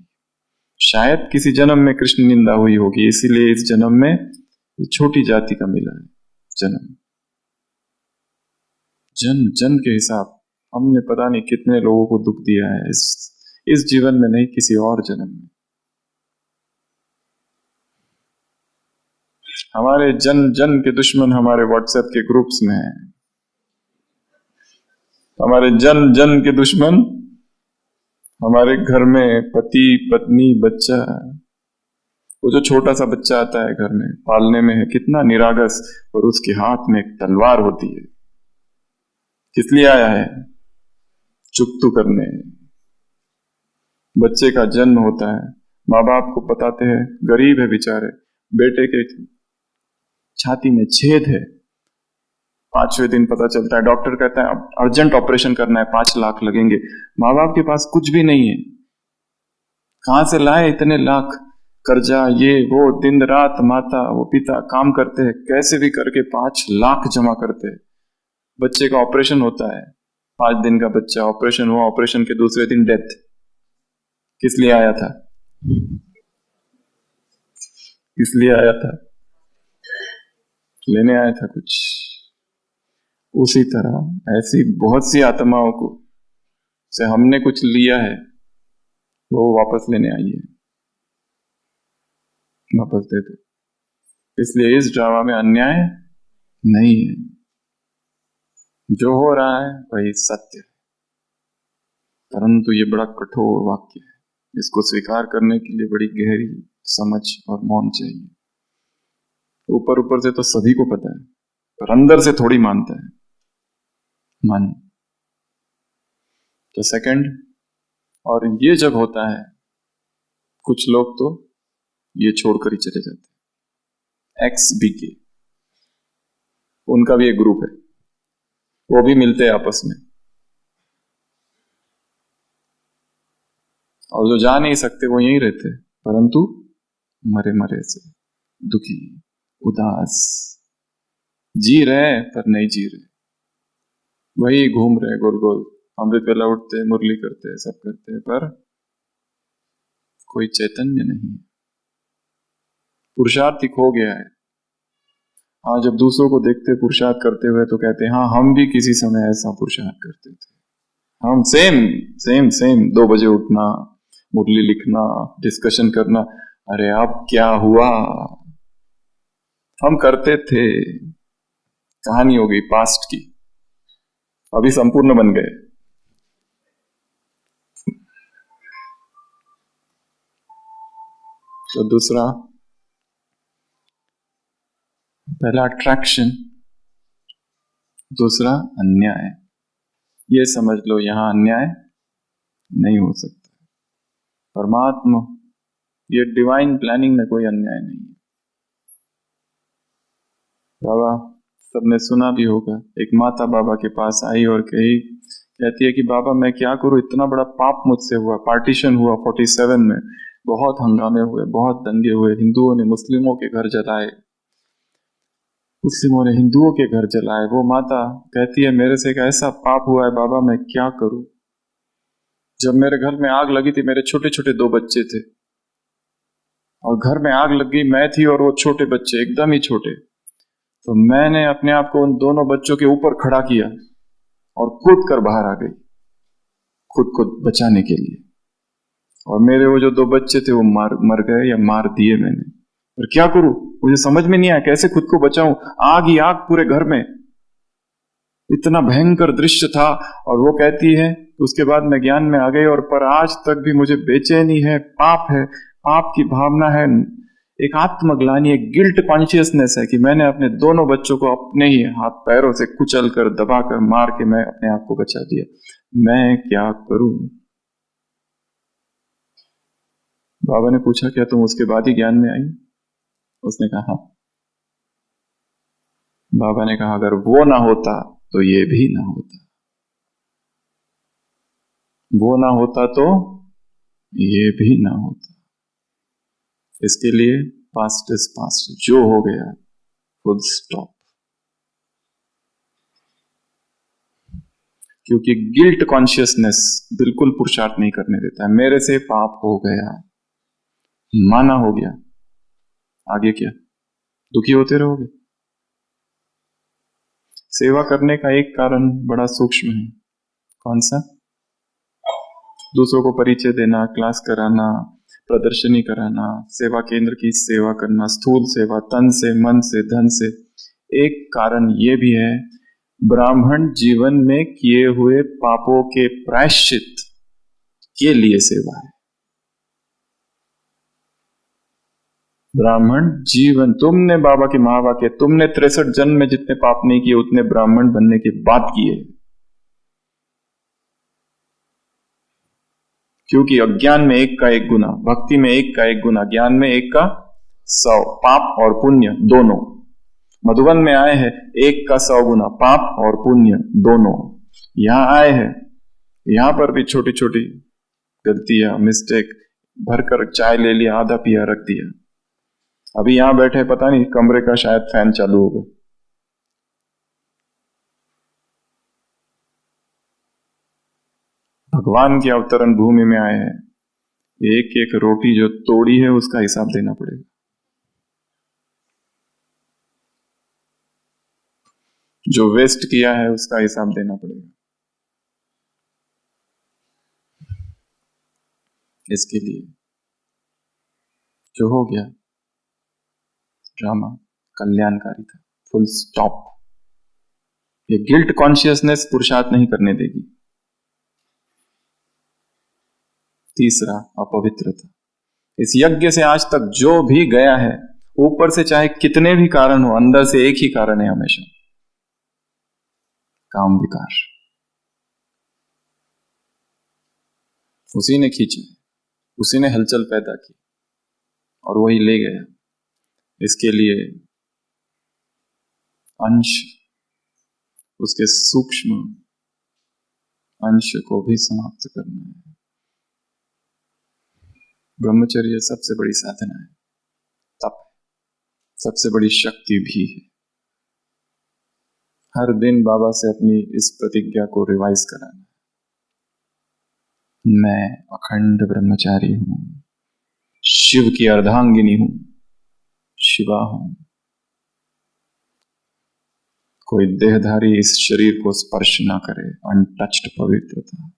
शायद किसी जन्म में कृष्ण निंदा हुई होगी, इसीलिए इस जन्म में ये छोटी जाति का मिला है जन्म। जन्म जन्म के हिसाब हमने पता नहीं कितने लोगों को दुख दिया है इस जीवन में, नहीं किसी और जन्म में। हमारे जन्म जन्म के दुश्मन हमारे व्हाट्सएप के ग्रुप्स में हैं। हमारे जन्म जन्म के दुश्मन हमारे घर में पति पत्नी बच्चा, वो जो छोटा सा बच्चा आता है घर में, पालने में है कितना निरागस, और उसके हाथ में एक तलवार होती है। किस लिए आया है? चुगतू करने। बच्चे का जन्म होता है, माँ बाप को बताते हैं, गरीब है बेचारे, बेटे के छाती में छेद है, 5वें दिन पता चलता है, डॉक्टर कहता है अब अर्जेंट ऑपरेशन करना है, 5 लाख लगेंगे। माँ बाप के पास कुछ भी नहीं है, कहां से लाए इतने लाख? कर्जा, ये वो, दिन रात माता वो पिता काम करते हैं, कैसे भी करके 5 लाख जमा करते हैं। बच्चे का ऑपरेशन होता है, 5 दिन का बच्चा, ऑपरेशन हुआ, ऑपरेशन के दूसरे दिन डेथ। किस लिए आया था? किस लिए आया था? लेने आया था कुछ। उसी तरह ऐसी बहुत सी आत्माओं को से हमने कुछ लिया है, वो वापस लेने आई है, वापस दे दो। इसलिए इस ड्रामा में अन्याय नहीं है, जो हो रहा है वही सत्य है। परंतु ये बड़ा कठोर वाक्य है, इसको स्वीकार करने के लिए बड़ी गहरी समझ और मौन चाहिए। ऊपर ऊपर से तो सभी को पता है, पर अंदर से थोड़ी मानता है मन। तो सेकंड, और ये जब होता है, कुछ लोग तो ये छोड़कर ही चले जाते हैं। XBK उनका भी एक ग्रुप है, वो भी मिलते हैं आपस में, और जो जा नहीं सकते वो यहीं रहते, परंतु मरे मरे से दुखी, उदास, जी रहे पर नहीं जी रहे, वही घूम रहे गोल गोल, अमृत वेला उठते, मुरली करते, सब करते, पर कोई चैतन्य नहीं। पुरुषार्थ खो गया है। हाँ, जब दूसरों को देखते पुरुषार्थ करते हुए तो कहते हैं हाँ हम भी किसी समय ऐसा पुरुषार्थ करते थे, हम सेम सेम सेम 2 बजे उठना, मुरली लिखना, डिस्कशन करना। अरे अब क्या हुआ? हम करते थे, कहानी हो गई पास्ट की, अभी संपूर्ण बन गए। तो दूसरा, पहला अट्रैक्शन, दूसरा अन्याय। ये समझ लो यहां अन्याय नहीं हो सकता। परमात्मा, ये डिवाइन प्लानिंग में कोई अन्याय नहीं है। बाबा सबने सुना भी होगा, एक माता बाबा के पास आई और कहती है कि बाबा मैं क्या करूं, इतना बड़ा पाप मुझसे हुआ, पार्टीशन हुआ 47 में, बहुत हंगामे हुए, बहुत दंगे हुए, हिंदुओं ने मुस्लिमों के घर जलाए, मुस्लिमों ने हिंदुओं के घर जलाए। वो माता कहती है मेरे से एक ऐसा पाप हुआ है बाबा, मैं क्या करूं। जब मेरे घर में आग लगी थी, मेरे छोटे छोटे 2 बच्चे थे, और घर में आग लग गई, मैं थी और वो छोटे बच्चे एकदम ही छोटे। तो मैंने अपने आप को उन दोनों बच्चों के ऊपर खड़ा किया और कूद कर बाहर आ गई, खुद को बचाने के लिए। और मेरे वो जो 2 बच्चे थे वो मर गए या मार दिए मैंने। और क्या करूं, मुझे समझ में नहीं आया कैसे खुद को बचाऊं। आग ही आग पूरे घर में, इतना भयंकर दृश्य था। और वो कहती है, उसके बाद मैं ज्ञान में आ गई, और पर आज तक भी मुझे बेचैनी है, पाप है, पाप की भावना है, एक आत्मग्लानि, एक गिल्ट कॉन्शियसनेस है कि मैंने अपने दोनों बच्चों को अपने ही हाथ पैरों से कुचल कर, दबा कर, मार के मैं अपने आप को बचा दिया। मैं क्या करूं? बाबा ने पूछा क्या तुम उसके बाद ही ज्ञान में आई? उसने कहा हाँ। बाबा ने कहा अगर वो ना होता तो ये भी ना होता, वो ना होता तो ये भी ना होता। इसके लिए पास्ट इज पास्ट, जो हो गया फुल स्टॉप। क्योंकि गिल्ट कॉन्शियसनेस बिल्कुल पुरुषार्थ नहीं करने देता है। मेरे से पाप हो गया, माना हो गया, आगे क्या? दुखी होते रहोगे। सेवा करने का एक कारण बड़ा सूक्ष्म है। कौन सा? दूसरों को परिचय देना, क्लास कराना, प्रदर्शनी कराना, सेवा केंद्र की सेवा करना, स्थूल सेवा, तन से, मन से, धन से। एक कारण यह भी है, ब्राह्मण जीवन में किए हुए पापों के प्रायश्चित के लिए सेवा है। ब्राह्मण जीवन, तुमने बाबा के महावाक्य, तुमने 63 जन्म में जितने पाप नहीं किए उतने ब्राह्मण बनने के बाद किए। क्योंकि अज्ञान में एक का एक गुना, भक्ति में एक का एक गुना, ज्ञान में एक का 100, पाप और पुण्य दोनों। मधुबन में आए हैं 1 का 100 गुना, पाप और पुण्य दोनों। यहां आए हैं, यहां पर भी छोटी छोटी गलतियां, मिस्टेक, भरकर चाय ले लिया, आधा पिया रख दिया। अभी यहां बैठे पता नहीं कमरे का शायद फैन चालू होगा। भगवान की अवतरण भूमि में आए हैं, एक एक रोटी जो तोड़ी है उसका हिसाब देना पड़ेगा। जो वेस्ट किया है उसका हिसाब देना पड़ेगा। इसके लिए जो हो गया ड्रामा कल्याणकारी था, फुल स्टॉप। ये गिल्ट कॉन्शियसनेस पुरुषार्थ नहीं करने देगी। तीसरा, अपवित्रता। इस यज्ञ से आज तक जो भी गया है, ऊपर से चाहे कितने भी कारण हो, अंदर से एक ही कारण है हमेशा, काम विकार। उसी ने खींचा, उसी ने हलचल पैदा की और वही ले गया। इसके लिए अंश, उसके सूक्ष्म अंश को भी समाप्त करना है। ब्रह्मचर्य सबसे बड़ी साधना है, तप सबसे बड़ी शक्ति भी है। हर दिन बाबा से अपनी इस प्रतिज्ञा को रिवाइज कराना। मैं अखंड ब्रह्मचारी हूं, शिव की अर्धांगिनी हूं, शिवा हूं। कोई देहधारी इस शरीर को स्पर्श ना करे, अनटच्ड पवित्रता।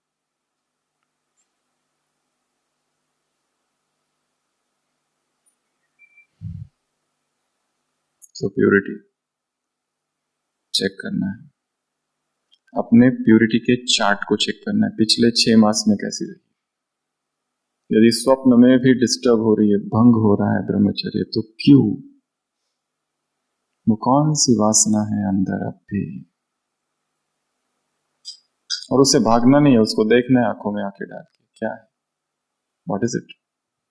तो प्योरिटी चेक करना है, अपने प्योरिटी के चार्ट को चेक करना है, पिछले 6 मास में कैसी रही। यदि स्वप्न में भी डिस्टर्ब हो रही है, भंग हो रहा है ब्रह्मचर्य, तो क्यों? वो कौन सी वासना है अंदर अब भी? और उससे भागना नहीं है, उसको देखना है आंखों में आंखें डाल के, क्या है, what is it,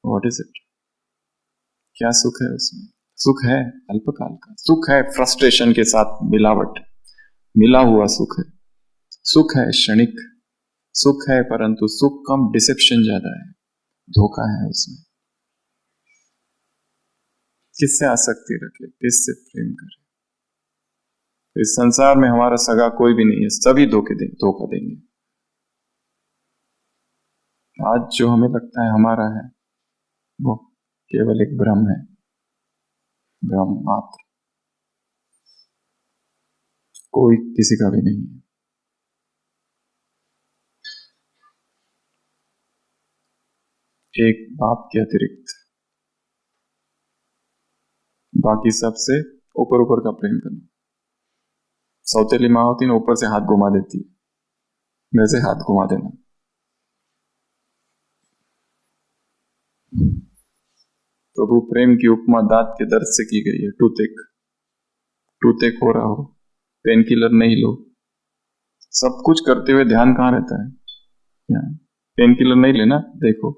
what is it, क्या सुख है उसमें? सुख है अल्पकाल का, सुख है फ्रस्ट्रेशन के साथ मिलावट, मिला हुआ सुख है, सुख है क्षणिक, सुख है परंतु सुख कम, डिसेप्शन ज्यादा है, धोखा है उसमें। किससे आसक्ति रखे, किससे प्रेम करे? इस संसार में हमारा सगा कोई भी नहीं है, सभी धोखा देंगे। आज जो हमें लगता है हमारा है, वो केवल एक भ्रम है, भ्रम मात्र, कोई किसी का भी नहीं है। एक बाप के अतिरिक्त बाकी सबसे ऊपर ऊपर का प्रेम करना। सौतेली माँ होती ना, ऊपर से हाथ घुमा देती है, वैसे हाथ घुमा देना। प्रभु प्रेम की उपमा दांत के दर्द से की गई है। टूथेक हो रहा हो, पेन किलर नहीं लो, सब कुछ करते हुए ध्यान कहां रहता है? पेन किलर नहीं लेना, देखो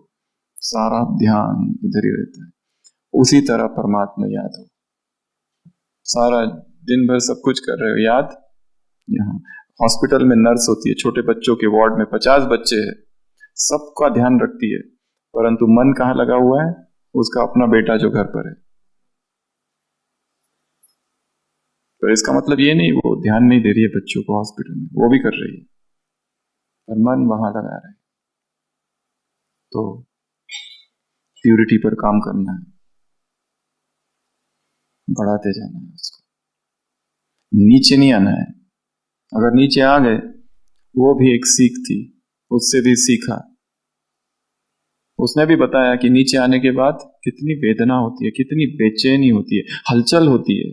सारा ध्यान इधर ही रहता है। उसी तरह परमात्मा याद हो, सारा दिन भर सब कुछ कर रहे हो, याद यहाँ। हॉस्पिटल में नर्स होती है, छोटे बच्चों के वार्ड में 50 बच्चे हैं, सबका ध्यान रखती है, परंतु मन कहाँ लगा हुआ है? उसका अपना बेटा जो घर पर है। तो इसका मतलब ये नहीं वो ध्यान नहीं दे रही है बच्चों को हॉस्पिटल में, वो भी कर रही है, पर मन वहां लगा रहा है। तो प्यूरिटी पर काम करना है, बढ़ाते जाना है उसको, नीचे नहीं आना है। अगर नीचे आ गए, वो भी एक सीख थी, उससे भी सीखा। उसने भी बताया कि नीचे आने के बाद कितनी वेदना होती है, कितनी बेचैनी होती है, हलचल होती है।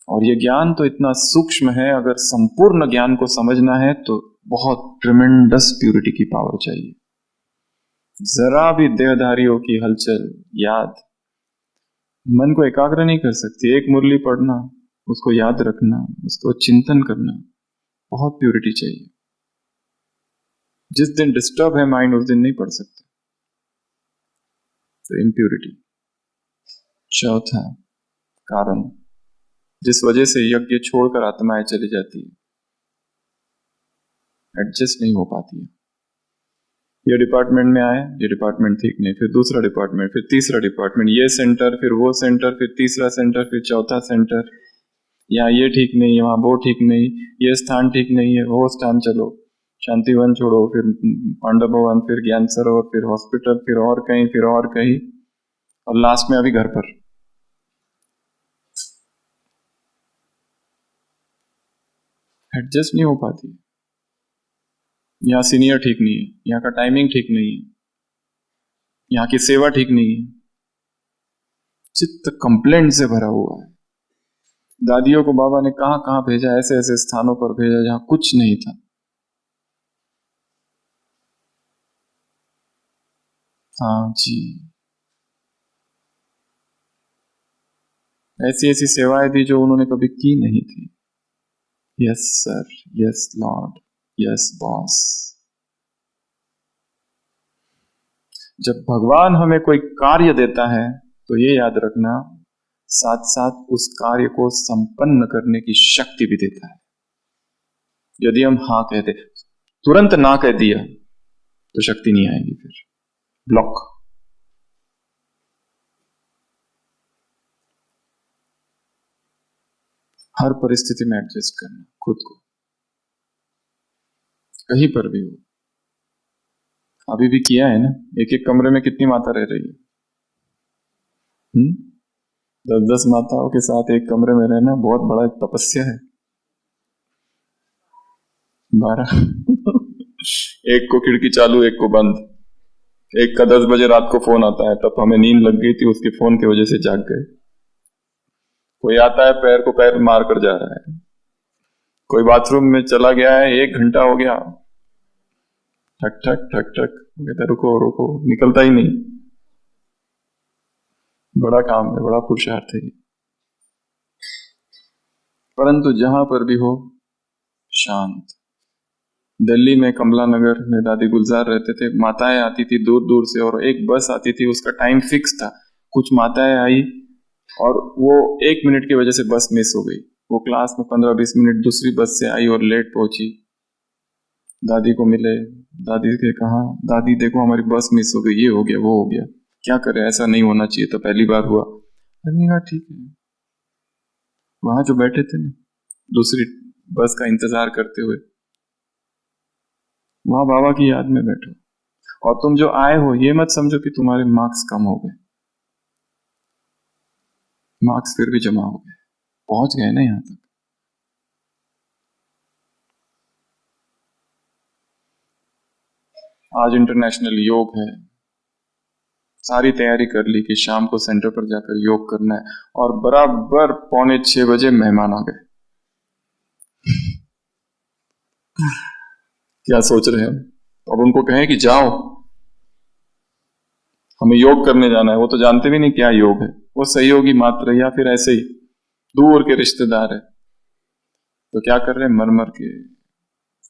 और ये ज्ञान तो इतना सूक्ष्म है, अगर संपूर्ण ज्ञान को समझना है तो बहुत ट्रिमेंडस प्यूरिटी की पावर चाहिए। जरा भी देहधारियों की हलचल, याद, मन को एकाग्र नहीं कर सकती। एक मुरली पढ़ना, उसको याद रखना, उसको चिंतन करना, बहुत प्यूरिटी चाहिए। जिस दिन डिस्टर्ब है माइंड, उस दिन नहीं पढ़ सकते। तो इम्प्यूरिटी। चौथा कारण जिस वजह से यज्ञ छोड़कर आत्माएं चली जाती है, एडजस्ट नहीं हो पाती है। ये डिपार्टमेंट में आए, ये डिपार्टमेंट ठीक नहीं, फिर दूसरा डिपार्टमेंट, फिर तीसरा डिपार्टमेंट, ये सेंटर, फिर वो सेंटर, फिर तीसरा सेंटर, फिर चौथा सेंटर। यहाँ ये ठीक नहीं, वहां वो ठीक नहीं, ये स्थान ठीक नहीं है, वो स्थान चलो, शांतिवन छोड़ो, फिर पांडव भवन, फिर ज्ञान सरोवर, फिर हॉस्पिटल, फिर और कहीं, फिर और कहीं, और लास्ट में अभी घर पर। एडजस्ट नहीं हो पाती। यहाँ सीनियर ठीक नहीं है, यहाँ का टाइमिंग ठीक नहीं है, यहाँ की सेवा ठीक नहीं है, चित्त कंप्लेंट से भरा हुआ है। दादियों को बाबा ने कहां कहां भेजा, ऐसे ऐसे स्थानों पर भेजा जहां कुछ नहीं था। हाँ जी, ऐसी ऐसी सेवाएं दी जो उन्होंने कभी की नहीं थी। Yes sir, yes Lord, yes boss. जब भगवान हमें कोई कार्य देता है तो ये याद रखना, साथ साथ उस कार्य को संपन्न करने की शक्ति भी देता है। यदि हम हाँ कहते, तुरंत ना कह दिया, तो शक्ति नहीं आएगी, फिर ब्लॉक। हर परिस्थिति में एडजस्ट करना खुद को, कहीं पर भी हो। अभी भी किया है ना, एक एक कमरे में कितनी माता रह रही है? 10-10 माताओं के साथ एक कमरे में रहना बहुत बड़ा तपस्या है। 12 एक को खिड़की चालू, एक को बंद। एक का 10 बजे रात को फोन आता है, तब हमें नींद लग गई थी, उसके फोन की वजह से जाग गए। कोई आता है, पैर को पैर मार कर जा रहा है। कोई बाथरूम में चला गया है, 1 घंटा हो गया, ठक ठक ठक ठक, कहता रुको रुको, निकलता ही नहीं। बड़ा काम है, बड़ा पुरुषार्थ है। परंतु जहां पर भी हो, शांत। दिल्ली में कमला नगर में दादी गुलजार रहते थे, माताएं आती थी दूर दूर से, और एक बस आती थी, उसका टाइम फिक्स था। कुछ माताएं आई और वो 1 मिनट की वजह से बस मिस हो गई। वो क्लास में 15-20 मिनट दूसरी बस से आई और लेट पहुंची। दादी को मिले, दादी के कहा, दादी देखो हमारी बस मिस हो गई, ये हो गया, वो हो गया, क्या करें, ऐसा नहीं होना चाहिए, तो पहली बार हुआ। मैंने कहा ठीक है। वहां जो बैठे थे ना, दूसरी बस का इंतजार करते हुए, वहां बाबा की याद में बैठो। और तुम जो आए हो, ये मत समझो कि तुम्हारे मार्क्स कम हो गए, मार्क्स फिर भी जमा हो गए, पहुंच गए ना यहां तक। आज इंटरनेशनल योग है, सारी तैयारी कर ली कि शाम को सेंटर पर जाकर योग करना है, और बराबर 5:45 बजे मेहमान आ गए। क्या सोच रहे हैं हम? अब उनको कहें कि जाओ, हमें योग करने जाना है, वो तो जानते भी नहीं क्या योग है, वो सहयोगी मात्र, या फिर ऐसे ही दूर के रिश्तेदार है। तो क्या कर रहे हैं, मर मर के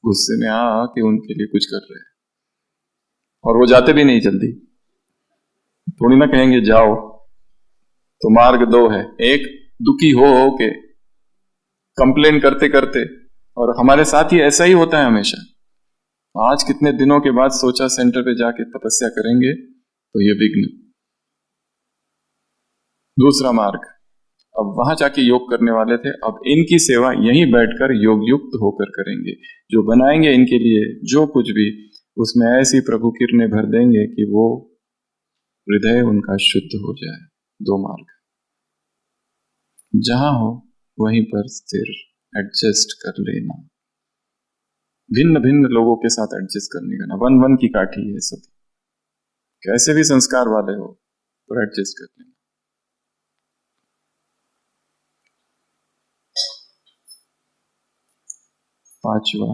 गुस्से में आ कि उनके लिए कुछ कर रहे हैं, और वो जाते भी नहीं जल्दी। थोड़ी ना कहेंगे जाओ। तो मार्ग दो है, एक दुखी हो के कंप्लेन करते करते, और हमारे साथ ही ऐसा ही होता है हमेशा। आज कितने दिनों के बाद सोचा सेंटर पे जाके तपस्या करेंगे, तो ये विघ्न। दूसरा मार्ग, अब वहां जाके योग करने वाले थे, अब इनकी सेवा यहीं बैठकर योग युक्त होकर करेंगे। जो बनाएंगे इनके लिए जो कुछ भी, उसमें ऐसी प्रभु किरणें भर देंगे कि वो हृदय उनका शुद्ध हो जाए। दो मार्ग, जहां हो वहीं पर स्थिर एडजस्ट कर लेना। भिन्न भिन्न लोगों के साथ एडजस्ट करने का ना, वन वन की काठी है सब, कैसे भी संस्कार वाले हो तो एडजस्ट कर लेना। पांचवा,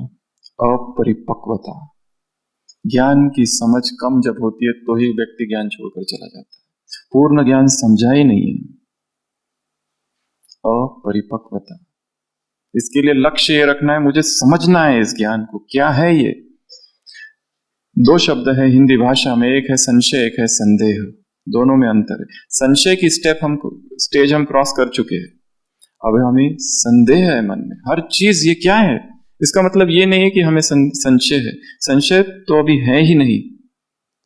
अपरिपक्वता। ज्ञान की समझ कम जब होती है तो ही व्यक्ति ज्ञान छोड़कर चला जाता है, पूर्ण ज्ञान समझा ही नहीं है। अपरिपक्वता, इसके लिए लक्ष्य ये रखना है, मुझे समझना है इस ज्ञान को, क्या है ये। दो शब्द है हिंदी भाषा में, एक है संशय, एक है संदेह। दोनों में अंतर है। संशय की स्टेज हम क्रॉस कर चुके हैं, अब हमें संदेह है मन में, हर चीज ये क्या है। इसका मतलब ये नहीं है कि हमें संशय है, संशय तो अभी है ही नहीं,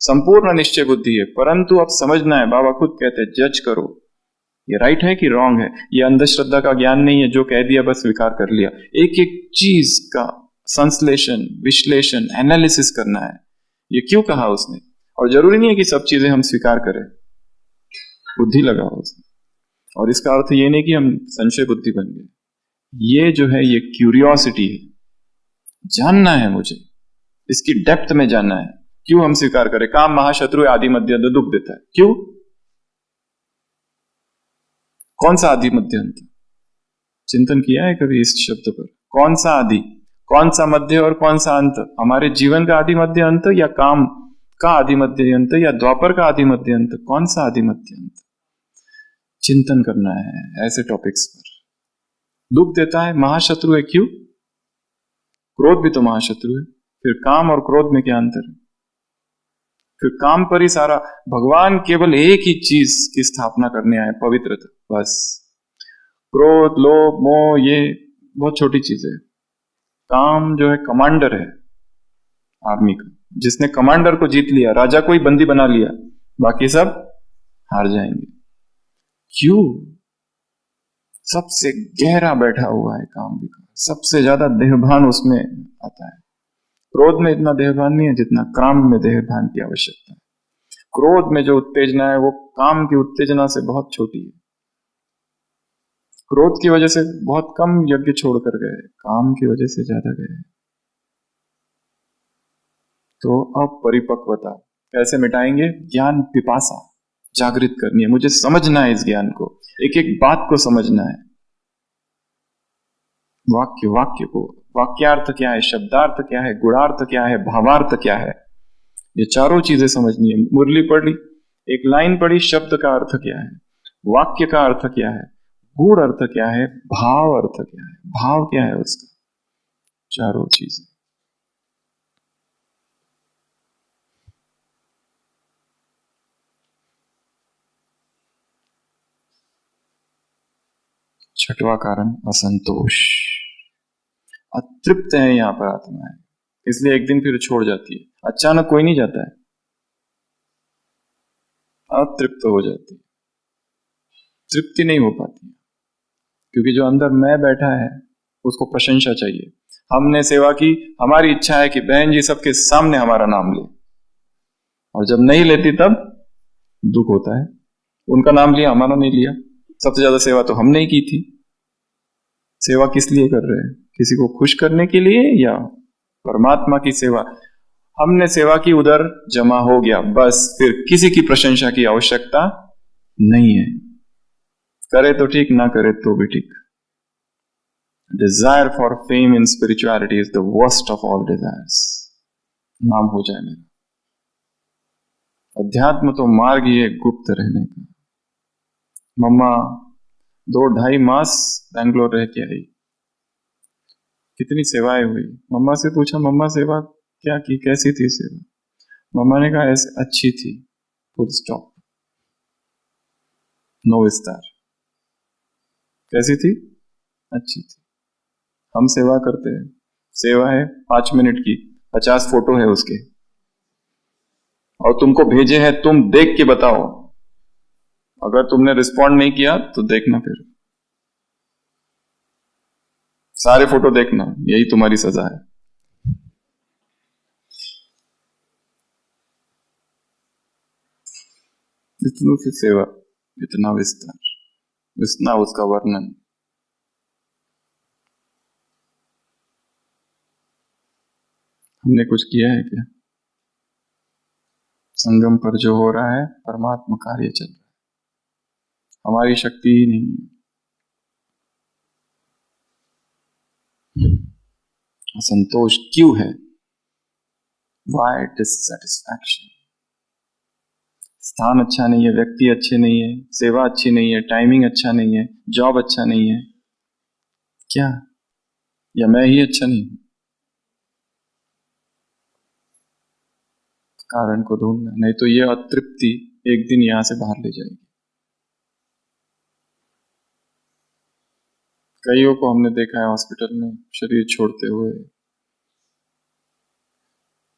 संपूर्ण निश्चय बुद्धि है। परंतु अब समझना है, बाबा खुद कहते हैं जज करो, ये राइट है कि रॉन्ग है। ये अंधश्रद्धा का ज्ञान नहीं है जो कह दिया बस स्वीकार कर लिया। एक एक चीज का संश्लेषण, विश्लेषण, एनालिसिस करना है, ये क्यों कहा उसने। और जरूरी नहीं है कि सब चीजें हम स्वीकार करें, बुद्धि लगाओ उसमें। और इसका अर्थ ये नहीं कि हम संशय बुद्धि बन गए, ये जो है ये क्यूरियोसिटी है, जानना है मुझे, इसकी डेप्थ में जानना है। क्यों हम स्वीकार करें काम महाशत्रु आदि मध्य अंत दुख देता है, क्यों, कौन सा आदि मध्य अंत। चिंतन किया है कभी इस शब्द पर, कौन सा आदि, कौन सा मध्य और कौन सा अंत। हमारे जीवन का आदि मध्य अंत, या काम का आदि मध्य अंत, या द्वापर का आदि मध्य अंत, कौन सा आदि मध्य अंत। चिंतन करना है ऐसे टॉपिक्स पर। दुख देता है, महाशत्रु है, क्यों, क्रोध भी तो महाशत्रु है। फिर काम और क्रोध में क्या अंतर है। फिर काम पर ही सारा, भगवान केवल एक ही चीज की स्थापना करने आए, पवित्रता, बस। क्रोध, लोभ, मोह ये बहुत छोटी चीज है। काम जो है कमांडर है आर्मी का, जिसने कमांडर को जीत लिया, राजा को ही बंदी बना लिया, बाकी सब हार जाएंगे। क्यों, सबसे गहरा बैठा हुआ है काम विकार, सबसे ज्यादा देहभान उसमें आता है। क्रोध में इतना देहभान नहीं है जितना काम में देहभान की आवश्यकता है। क्रोध में जो उत्तेजना है वो काम की उत्तेजना से बहुत छोटी है। क्रोध की वजह से बहुत कम यज्ञ छोड़कर गए, काम की वजह से ज्यादा गए। तो अपरिपक्वता कैसे मिटाएंगे, ज्ञान पिपासा जागृत करनी है, मुझे समझना है इस ज्ञान को, एक एक बात को समझना है। वाक्य को, वाक्यार्थ क्या है, शब्दार्थ क्या है, गुणार्थ क्या है, भावार्थ क्या है, ये चारों चीजें समझनी है। मुरली पढ़ ली, एक लाइन पढ़ी, शब्द का अर्थ क्या है, वाक्य का अर्थ क्या है, गूढ़ अर्थ क्या है, भाव अर्थ क्या है, भाव क्या है उसका, चारों चीजें। छठवां कारण असंतोष, अतृप्त है यहां पर आत्मा है, इसलिए एक दिन फिर छोड़ जाती है। अचानक कोई नहीं जाता है, अतृप्त हो जाती है, तृप्ति नहीं हो पाती, क्योंकि जो अंदर मैं बैठा है उसको प्रशंसा चाहिए। हमने सेवा की, हमारी इच्छा है कि बहन जी सबके सामने हमारा नाम ले, और जब नहीं लेती तब दुख होता है, उनका नाम लिया हमारा नहीं लिया। सबसे ज्यादा सेवा तो हमने ही की थी। सेवा किस लिए कर रहे हैं, किसी को खुश करने के लिए या परमात्मा की सेवा। हमने सेवा की, उधर जमा हो गया, बस फिर किसी की प्रशंसा की आवश्यकता नहीं है। करे तो ठीक, ना करे तो भी ठीक। Desire for fame in spirituality is the worst of all desires. नाम हो जाए मेरा। अध्यात्म तो मार्ग ही है गुप्त रहने का। मम्मा 2-2.5 मास बैंगलोर रह के आई, कितनी सेवाएं हुई। मम्मा से पूछा, मम्मा सेवा क्या की, कैसी थी सेवा। मम्मा ने कहा ऐसे अच्छी थी, फुल स्टॉप। नो विस्तार। कैसी थी? अच्छी थी। हम सेवा करते हैं, सेवा है 5 मिनट की, 50 फोटो है उसके, और तुमको भेजे हैं, तुम देख के बताओ। अगर तुमने रिस्पॉन्ड नहीं किया तो देखना, फिर सारे फोटो देखना, यही तुम्हारी सजा है। इतनों की सेवा, इतना विस्तार, इतना उसका वर्णन। हमने कुछ किया है क्या? संगम पर जो हो रहा है परमात्मा कार्य चल रहा है, हमारी शक्ति ही नहीं है। असंतोष क्यों है? Why dissatisfaction? स्थान अच्छा नहीं है, व्यक्ति अच्छे नहीं है, सेवा अच्छी नहीं है, टाइमिंग अच्छा नहीं है, जॉब अच्छा नहीं है, क्या? या मैं ही अच्छा नहीं हूं? कारण को ढूंढना, नहीं तो ये अतृप्ति एक दिन यहां से बाहर ले जाएगी। कईयों को हमने देखा है हॉस्पिटल में शरीर छोड़ते हुए,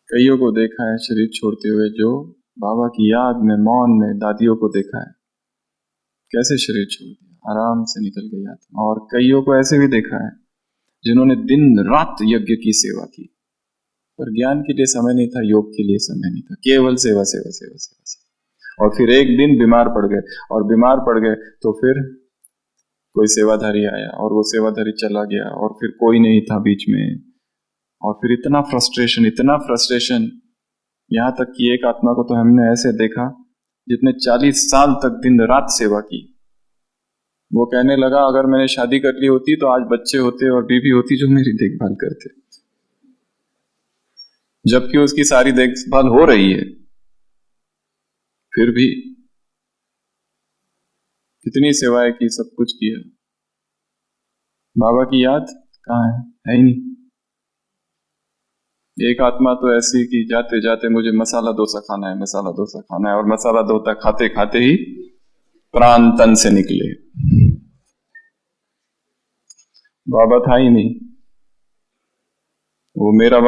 कईयों को देखा है शरीर छोड़ते हुए जो बाबा की याद में, मौन में, दादियों को देखा है कैसे शरीर छोड़ दिया, आराम से निकल गई आत्मा। और कईयों को ऐसे भी देखा है जिन्होंने दिन रात यज्ञ की सेवा की, पर ज्ञान के लिए समय नहीं था, योग के लिए समय नहीं था, केवल सेवा सेवा सेवा सेवा सेवा। और फिर एक दिन बीमार पड़ गए, और बीमार पड़ गए तो फिर कोई सेवाधारी आया और वो सेवाधारी चला गया, और फिर कोई नहीं था बीच में, और फिर इतना फ्रस्ट्रेशन, इतना फ्रस्ट्रेशन, यहां तक कि एक आत्मा को तो हमने ऐसे देखा जितने 40 साल तक दिन रात सेवा की। वो कहने लगा अगर मैंने शादी कर ली होती तो आज बच्चे होते और बीवी होती जो मेरी देखभाल करते, जबकि उसकी सारी देखभाल हो रही है। फिर भी कितनी सेवाएं की, सब कुछ किया, बाबा की याद कहाँ है ही नहीं। एक आत्मा तो ऐसी कि जाते जाते मुझे मसाला डोसा खाना है, मसाला डोसा खाना है, और मसाला डोसा खाते खाते ही प्राण तन से निकले, बाबा था ही नहीं। वो मेरा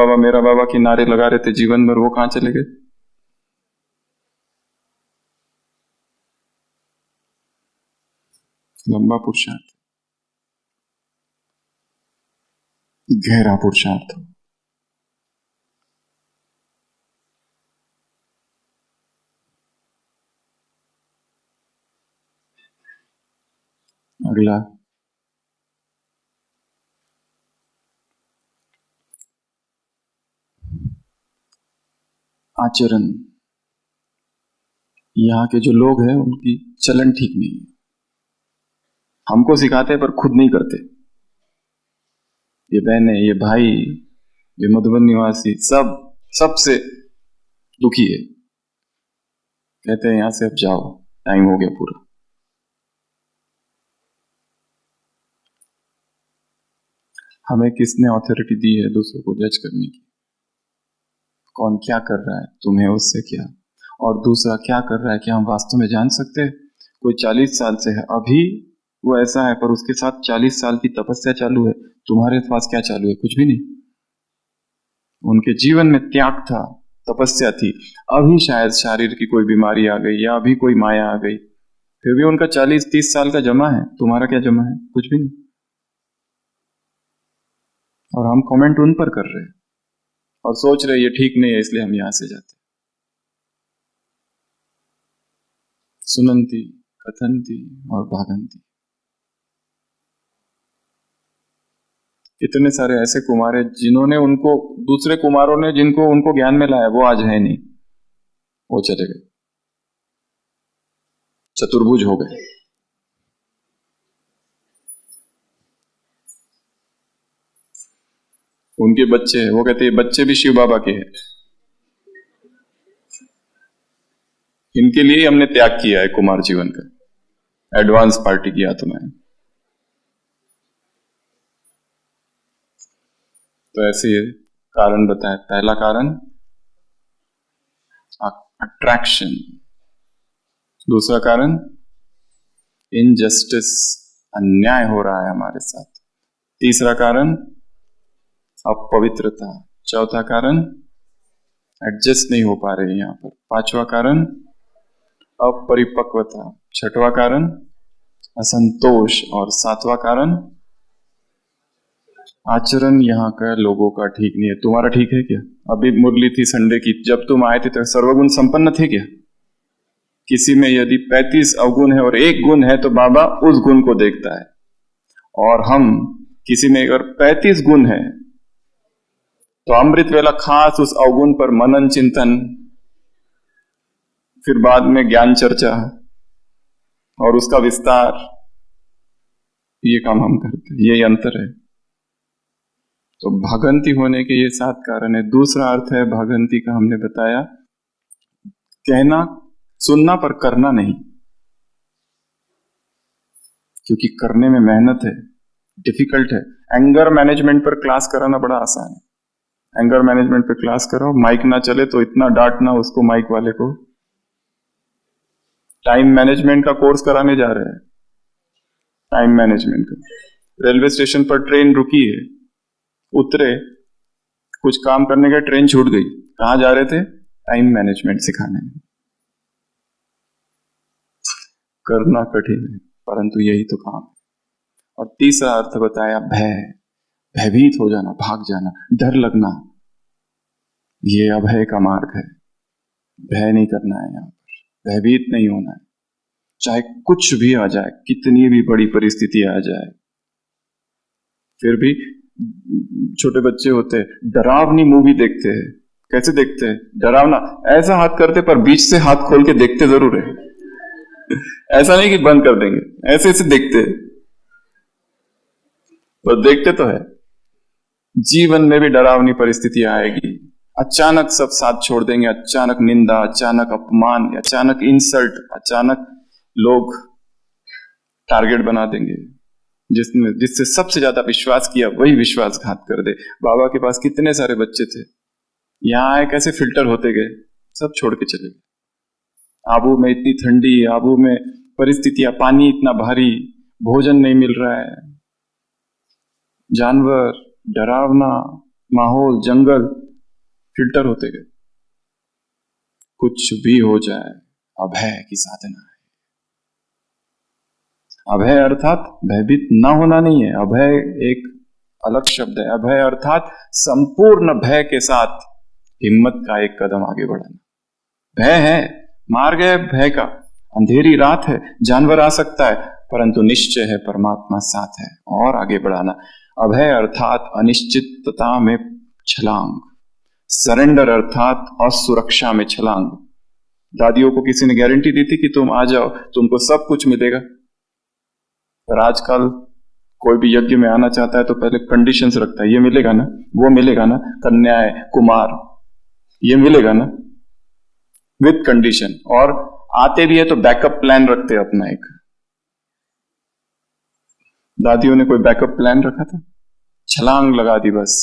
बाबा के नारे लगा रहे थे जीवन भर, वो कहां चले गए? लंबा पुरुषार्थ, गहरा पुरुषार्थ। अगला, आचरण। यहाँ के जो लोग हैं उनकी चलन ठीक नहीं है, हमको सिखाते हैं पर खुद नहीं करते। ये बहने, ये भाई, ये मधुबन निवासी, सब सबसे दुखी है। कहते हैं यहां से अब जाओ, टाइम हो गया पूरा। हमें किसने ऑथोरिटी दी है दूसरों को जज करने की? कौन क्या कर रहा है, तुम्हें उससे क्या? और दूसरा क्या कर रहा है, क्या हम वास्तव में जान सकते हैं? कोई 40 साल से है, अभी वो ऐसा है, पर उसके साथ 40 साल की तपस्या चालू है। तुम्हारे पास क्या चालू है? कुछ भी नहीं। उनके जीवन में त्याग था, तपस्या थी। अभी शायद शारीर की कोई बीमारी आ गई या अभी कोई माया आ गई, फिर भी उनका 40-30 साल का जमा है। तुम्हारा क्या जमा है? कुछ भी नहीं। और हम कमेंट उन पर कर रहे हैं और सोच रहे ये ठीक नहीं है, इसलिए हम यहां से जाते। सुनंती, कथनती और भागंती, कितने सारे ऐसे कुमार हैं जिन्होंने उनको, दूसरे कुमारों ने जिनको उनको ज्ञान में लाया, वो आज है नहीं, वो चले गए, चतुर्भुज हो गए। उनके बच्चे हैं, वो कहते हैं बच्चे भी शिव बाबा के हैं। इनके लिए हमने त्याग किया है कुमार जीवन का, एडवांस पार्टी किया तुम्हें। तो ऐसे कारण बताए। पहला कारण अट्रैक्शन, दूसरा कारण इनजस्टिस, अन्याय हो रहा है हमारे साथ। तीसरा कारण अपवित्रता। चौथा कारण एडजस्ट नहीं हो पा रहे यहां पर। पांचवा कारण अपरिपक्वता। छठवां कारण असंतोष। और सातवां कारण आचरण यहाँ का लोगों का ठीक नहीं है। तुम्हारा ठीक है क्या? अभी मुरली थी संडे की, जब तुम आए थे तो सर्वगुण संपन्न थे क्या? किसी में यदि 35 अवगुण है और एक गुण है तो बाबा उस गुण को देखता है। और हम किसी में अगर 35 गुण है तो अमृत वेला खास उस अवगुण पर मनन चिंतन, फिर बाद में ज्ञान चर्चा और उसका विस्तार, ये काम हम करते हैं। यही अंतर है। तो भागंती होने के ये 7 कारण है। दूसरा अर्थ है भागंती का, हमने बताया कहना सुनना पर करना नहीं, क्योंकि करने में मेहनत है, डिफिकल्ट है। एंगर मैनेजमेंट पर क्लास कराना बड़ा आसान है। एंगर मैनेजमेंट पर क्लास कराओ, माइक ना चले तो इतना डांटना उसको, माइक वाले को। टाइम मैनेजमेंट का कोर्स कराने जा रहे हैं, टाइम मैनेजमेंट का। रेलवे स्टेशन पर ट्रेन रुकी है, उतरे, कुछ काम करने का, ट्रेन छूट गई। कहां जा रहे थे? टाइम मैनेजमेंट सिखाने। करना कठिन है परंतु यही तो काम है। और तीसरा अर्थ बताया भय, भयभीत हो जाना, भाग जाना, डर लगना। ये अभय का मार्ग है। भय नहीं करना है यहां पर, भयभीत नहीं होना है। चाहे कुछ भी आ जाए, कितनी भी बड़ी परिस्थिति आ जाए, फिर भी छोटे बच्चे होते हैं, डरावनी मूवी देखते हैं। कैसे देखते हैं? डरावना ऐसा हाथ करते पर बीच से हाथ खोल के देखते जरूर है। ऐसा नहीं कि बंद कर देंगे, ऐसे ऐसे देखते हैं, पर देखते तो है। जीवन में भी डरावनी परिस्थिति आएगी, अचानक सब साथ छोड़ देंगे, अचानक निंदा, अचानक अपमान, अचानक इंसल्ट, अचानक लोग टारगेट बना देंगे। जिससे सबसे ज्यादा विश्वास किया वही विश्वासघात कर दे। बाबा के पास कितने सारे बच्चे थे, यहां आए कैसे फिल्टर होते गए, सब छोड़ के चले गए। आबू में इतनी ठंडी, आबू में परिस्थितियां, पानी इतना भारी, भोजन नहीं मिल रहा है, जानवर, डरावना माहौल, जंगल, फिल्टर होते गए। कुछ भी हो जाए, अभय की साधना है। अभय अर्थात भयभीत ना होना नहीं है, अभय एक अलग शब्द है। अभय अर्थात संपूर्ण भय के साथ हिम्मत का एक कदम आगे बढ़ाना। भय है, मार्ग है भय का, अंधेरी रात है, जानवर आ सकता है, परंतु निश्चय है परमात्मा साथ है, और आगे बढ़ाना। अभय अर्थात अनिश्चितता में छलांग, सरेंडर अर्थात असुरक्षा में छलांग। दादियों को किसी ने गारंटी दी थी कि तुम आ जाओ तुमको सब कुछ मिलेगा, पर आजकल कोई भी यज्ञ में आना चाहता है तो पहले कंडीशंस रखता है, ये मिलेगा ना, वो मिलेगा ना, कन्याएं, कुमार, ये मिलेगा ना, विद कंडीशन। और आते भी है तो बैकअप प्लान रखते हैं अपना एक। दादियों ने कोई बैकअप प्लान रखा था? छलांग लगा दी बस।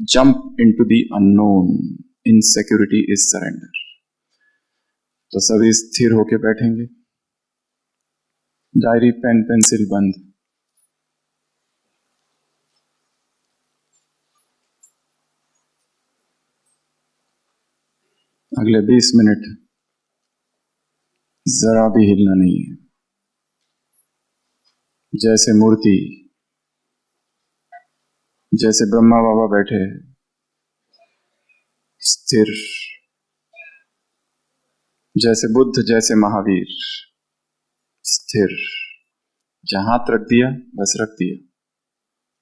Jump into the unknown, insecurity is surrender. तो सभी स्थिर होके बैठेंगे, डायरी पेन पेंसिल बंद। अगले 20 मिनट जरा भी हिलना नहीं है, जैसे मूर्ति, जैसे ब्रह्मा बाबा बैठे स्थिर, जैसे बुद्ध, जैसे महावीर स्थिर। जहां हाथ रख दिया बस रख दिया।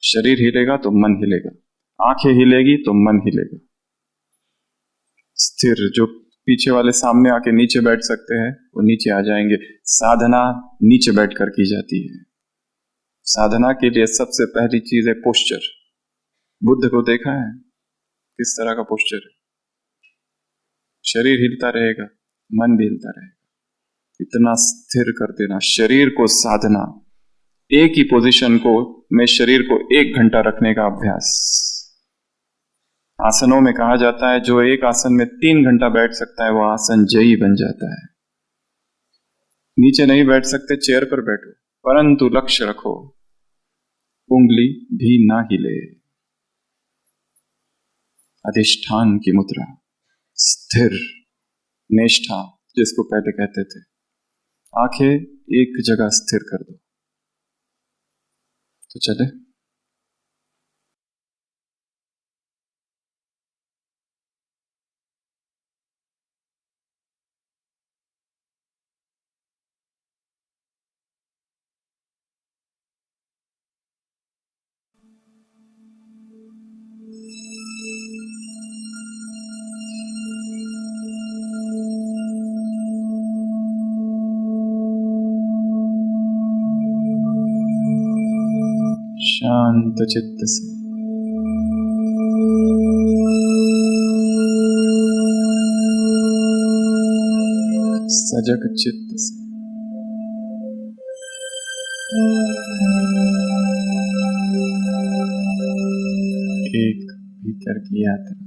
शरीर हिलेगा तो मन हिलेगा, आंखें हिलेगी तो मन हिलेगा। स्थिर। जो पीछे वाले सामने आके नीचे बैठ सकते हैं वो नीचे आ जाएंगे। साधना नीचे बैठकर की जाती है। साधना के लिए सबसे पहली चीज है पोस्चर। बुद्ध को देखा है किस तरह का पोस्चर है? शरीर हिलता रहेगा, मन भी हिलता रहेगा, इतना स्थिर कर देना शरीर को। साधना एक ही पोजीशन को में शरीर को 1 घंटा रखने का अभ्यास। आसनों में कहा जाता है जो एक आसन में 3 घंटा बैठ सकता है वो आसन जयी बन जाता है। नीचे नहीं बैठ सकते, चेयर पर बैठो, परंतु लक्ष्य रखो, उंगली भी ना हिले। अधिष्ठान की मुद्रा, स्थिर निष्ठा जिसको पहले कहते थे। आंखें एक जगह स्थिर कर दो। तो चले। शांत चित्त से सजग चित्त से एक भीतर की यात्रा।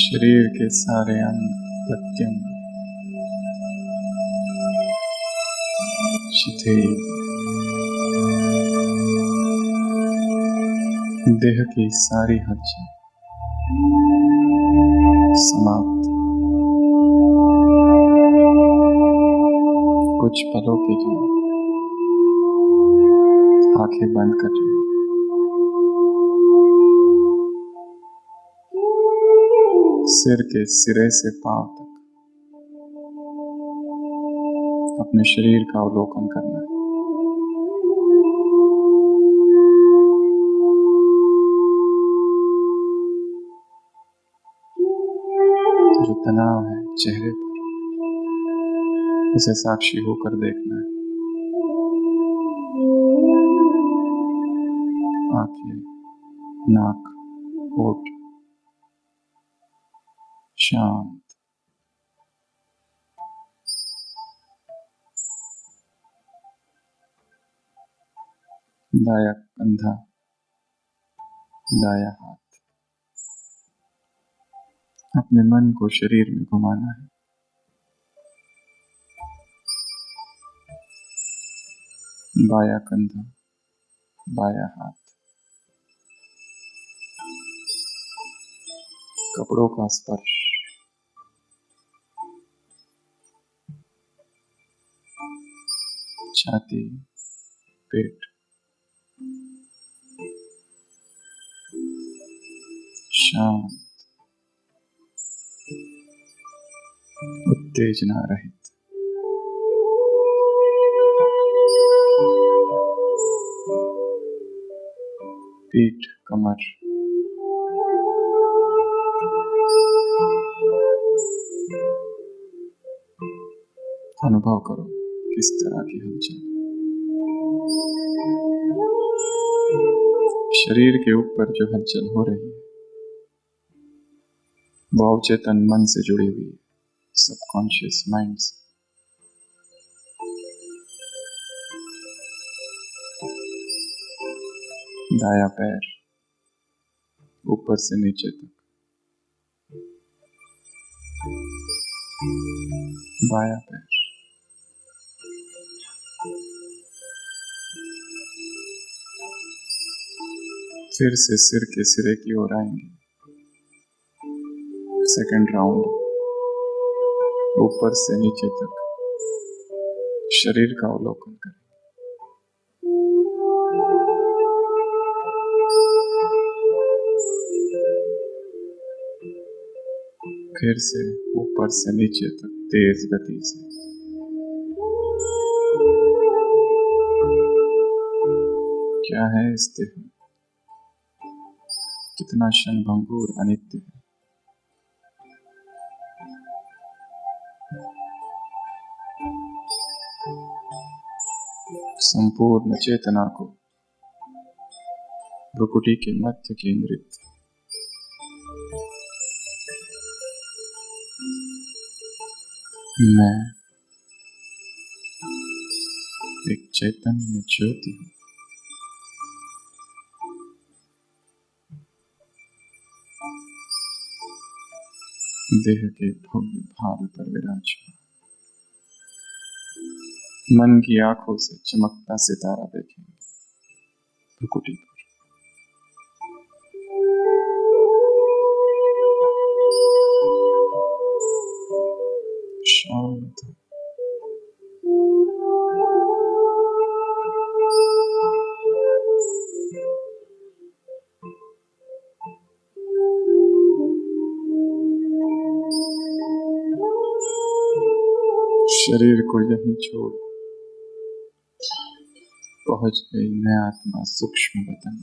शरीर के सारे अंग प्रत्यंग शिथिल, देह की सारी हलचल समाप्त। कुछ पलों के लिए आंखें बंद कर लीजिए। सिर के सिरे से पांव तक अपने शरीर का अवलोकन करना है। जो तनाव है चेहरे पर, उसे साक्षी होकर देखना है। आंखें, नाक, होठ शांत। दाया कंधा, दाया हाथ। अपने मन को शरीर में घुमाना है। बाया कंधा, बाया हाथ। कपड़ों का स्पर्श, छाती, पेट, शांत, उत्तेजना रहित। पीठ, कमर, अनुभव करो किस तरह की हलचल। शरीर के ऊपर जो हलचल हो रही है वो अवचेतन मन से जुड़ी हुई है, सबकॉन्शियस माइंड से। दाया पैर ऊपर से नीचे तक, बाया पैर, फिर से सिर के सिरे की ओर आएंगे। सेकंड राउंड, ऊपर से नीचे तक शरीर का अवलोकन करें। फिर से ऊपर से नीचे तक तेज गति से। क्या है इस देह में? कितना क्षणभंगुर अनित्य है। संपूर्ण चेतना को भ्रुकुटी के मध्य केंद्रित। मैं एक चैतन्य ज्योति हूँ। देह के भव्य भाल पर विराजमान, मन की आंखों से चमकता सितारा देखेंगे भ्रुकुटी पर। शांत शरीर को यहीं छोड़ पहुंच गई मैं आत्मा सूक्ष्म वतन।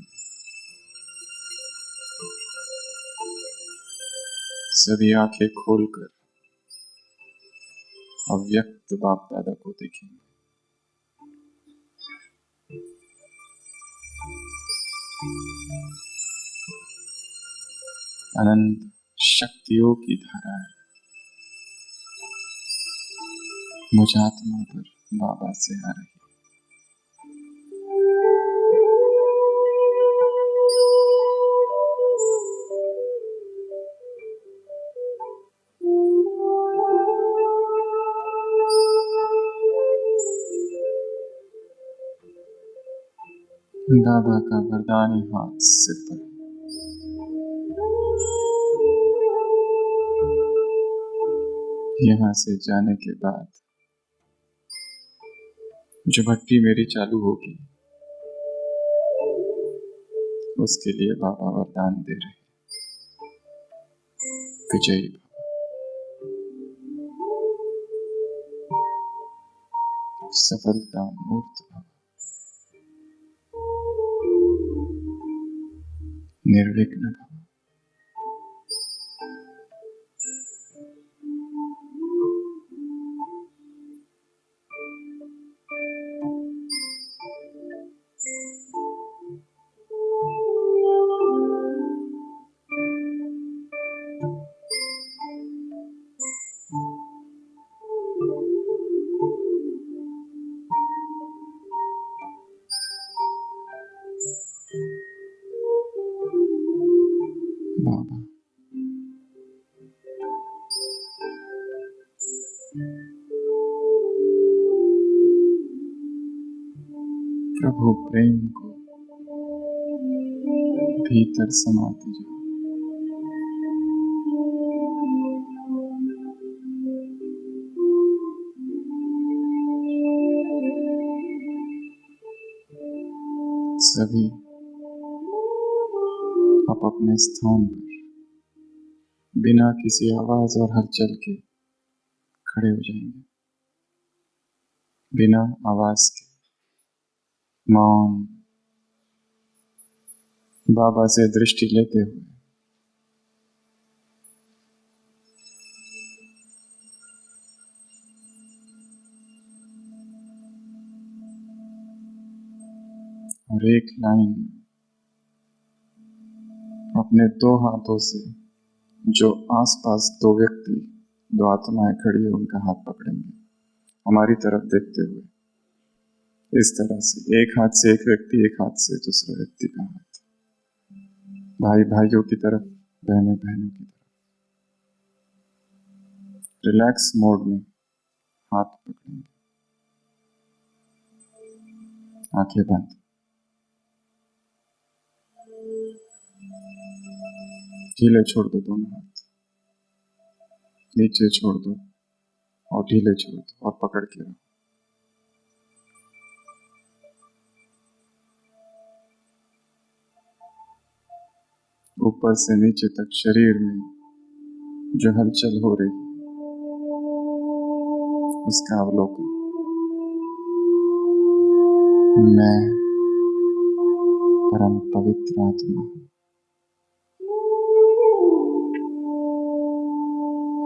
सभी आंखें खोलकर अव्यक्त बाप दादा को देखेंगे। अनंत शक्तियों की धाराएं मुझ आत्मा पर बाबा से आ रही। बाबा का वरदानी हाथ सिर पर। यहाँ से जाने के बाद जो भट्टी मेरी चालू होगी उसके लिए बाबा वरदान दे रहे। विजयी भव, सफलता मूर्त भव, निर्विघ्न भव। बाबा प्रभु प्रेम को भीतर समाते जाओ। सभी आप अपने स्थान पर बिना किसी आवाज और हलचल के खड़े हो जाएंगे। बिना आवाज के मौन बाबा से दृष्टि लेते हुए और एक लाइन अपने दो हाथों से जो आसपास दो व्यक्ति दो आत्माएं खड़ी है उनका हाथ पकड़ेंगे हमारी तरफ देखते हुए। इस तरह से एक हाथ से एक व्यक्ति, एक हाथ से दूसरे व्यक्ति का हाथ, भाई भाइयों की तरफ, बहनें बहनों की तरफ, रिलैक्स मोड में हाथ पकड़ेंगे, आंखें बंद। ढीले छोड़ दो दोनों हाथ, नीचे छोड़ दो और ढीले छोड़ दो और पकड़ के रहो। ऊपर से नीचे तक शरीर में जो हलचल हो रही उसका अवलोकन। मैं परम पवित्र आत्मा हूं।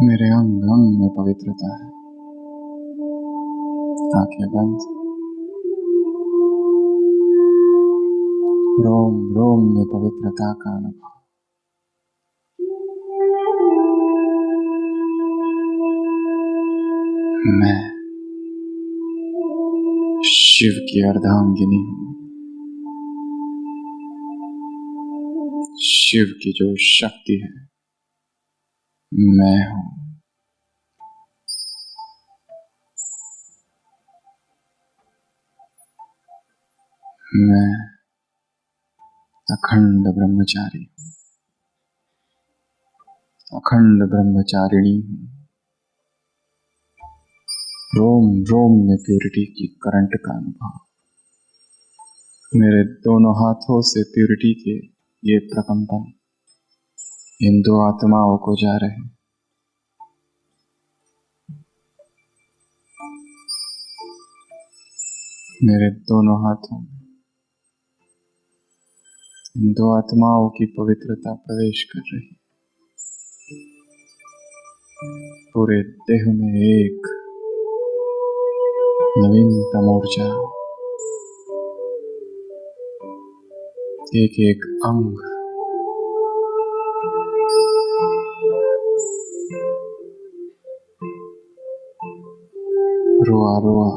मेरे अंग अंग में पवित्रता है। आंखें बंद। रोम रोम में पवित्रता का अनुभव। मैं शिव की अर्धांगिनी हूं। शिव की जो शक्ति है मैं हूं। मैं अखंड ब्रह्मचारी हूं, अखंड ब्रह्मचारिणी हूं। रोम रोम में प्यूरिटी की करंट का अनुभव, मेरे दोनों हाथों से प्यूरिटी के ये प्रकंपन इन दो आत्माओं को जा रहे हैं। मेरे दोनों हाथों में इन दो आत्माओं की पवित्रता प्रवेश कर रही है। पूरे देह में एक नवीनतम ऊर्जा, एक एक अंग रोआ रोआ,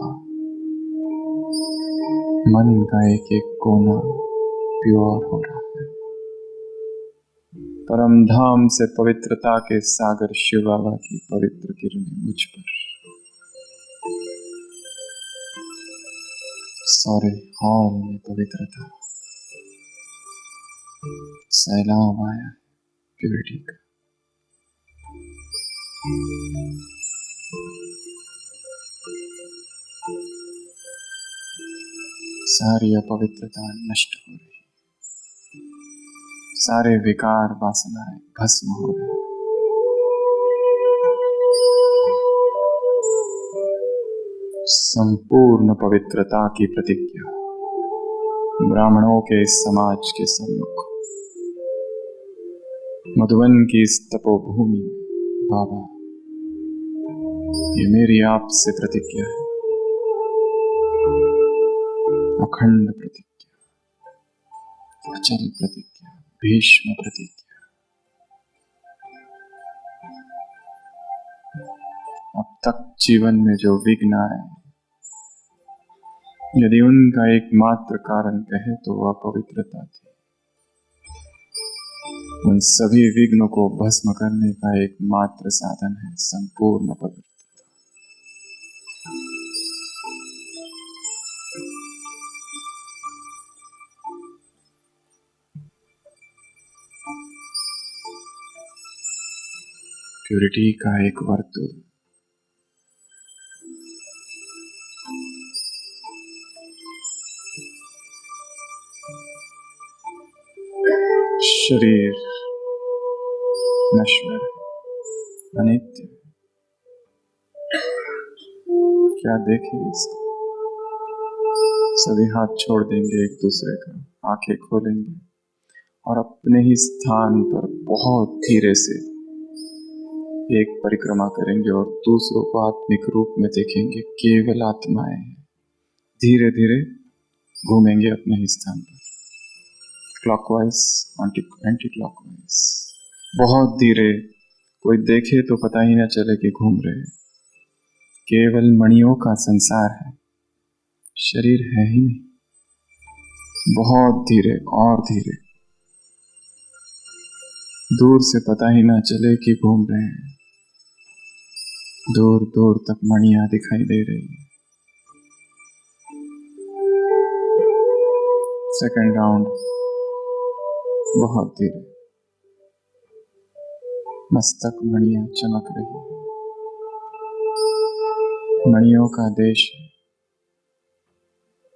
मन का एक एक कोना प्योर हो रहा है। परम धाम से पवित्रता के सागर शिव बाबा की पवित्र किरणें मुझ पर, सारे हॉल में पवित्रता, सैलाब आया प्यूरिटी का। सारी अपवित्रता नष्ट हो रही, सारे विकार वासनाएं भस्म हो रहे। संपूर्ण पवित्रता की प्रतिज्ञा ब्राह्मणों के इस समाज के सम्मुख मधुबन की इस तपोभूमि में बाबा, ये मेरी आपसे प्रतिज्ञा है, अखंड प्रतिज्ञा, अचल प्रतिज्ञा, भीष्म प्रतिज्ञा। अब तक जीवन में जो विघ्न आए, यदि उनका एकमात्र कारण कहे तो वह पवित्रता थी। उन सभी विघ्नों को भस्म करने का एकमात्र साधन है संपूर्ण पवित्रता। प्यूरिटी का एक वर्तुल, शरीर नश्वर, अनित्य, क्या देखे इसको। सभी हाथ छोड़ देंगे एक दूसरे का, आंखें खोलेंगे और अपने ही स्थान पर बहुत धीरे से एक परिक्रमा करेंगे और दूसरों को आत्मिक रूप में देखेंगे। केवल आत्माएं हैं, धीरे धीरे घूमेंगे अपने ही स्थान पर, क्लॉकवाइज, एंटी क्लॉकवाइज, बहुत धीरे। कोई देखे तो पता ही ना चले कि घूम रहे। केवल मणियों का संसार है, शरीर है ही नहीं। बहुत धीरे और धीरे, दूर से पता ही ना चले कि घूम रहे हैं। दूर दूर तक मणियां दिखाई दे रही है। सेकंड राउंड, बहुत धीरे, मस्तक मणियां चमक रही है। मणियों का देश है।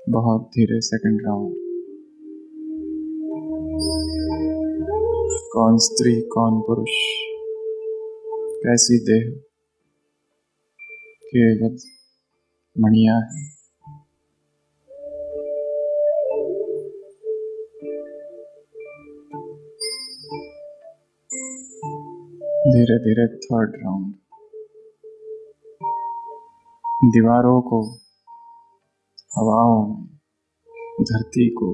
बहुत धीरे सेकंड राउंड, कौन स्त्री कौन पुरुष, कैसी देह, केवल मणियां है। धीरे धीरे थर्ड राउंड, दीवारों को, हवाओं में, धरती को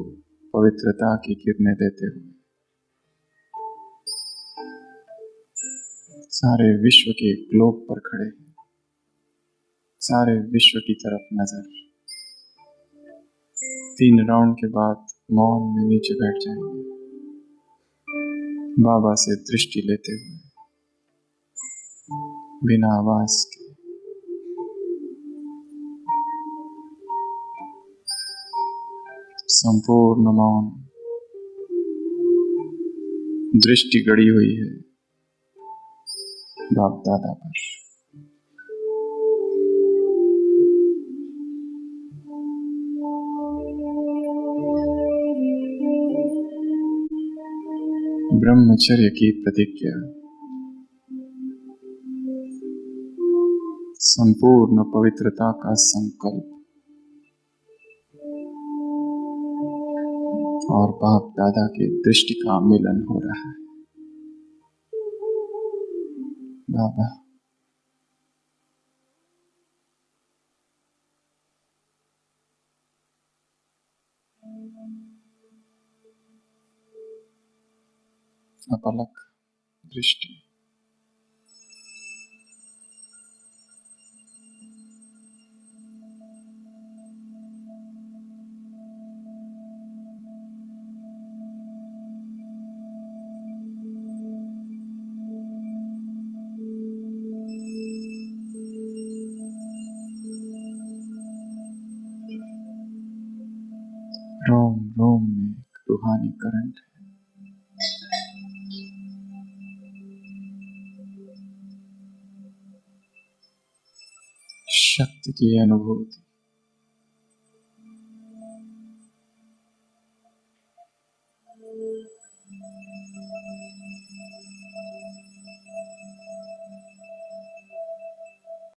पवित्रता की किरणें देते हुए सारे विश्व के ग्लोब पर खड़े हैं। सारे विश्व की तरफ नजर। 3 राउंड के बाद मौन में नीचे बैठ जाएंगे, बाबा से दृष्टि लेते हुए। बिना आवाज के, संपूर्ण मौन, दृष्टि गड़ी हुई है बाप दादा पर। ब्रह्मचर्य की प्रतिज्ञा, संपूर्ण पवित्रता का संकल्प और बाप दादा की दृष्टि का मिलन हो रहा है। बाबा अपलक दृष्टि, रोम रोम में एक रूहानी करंट है। शक्ति की अनुभूति,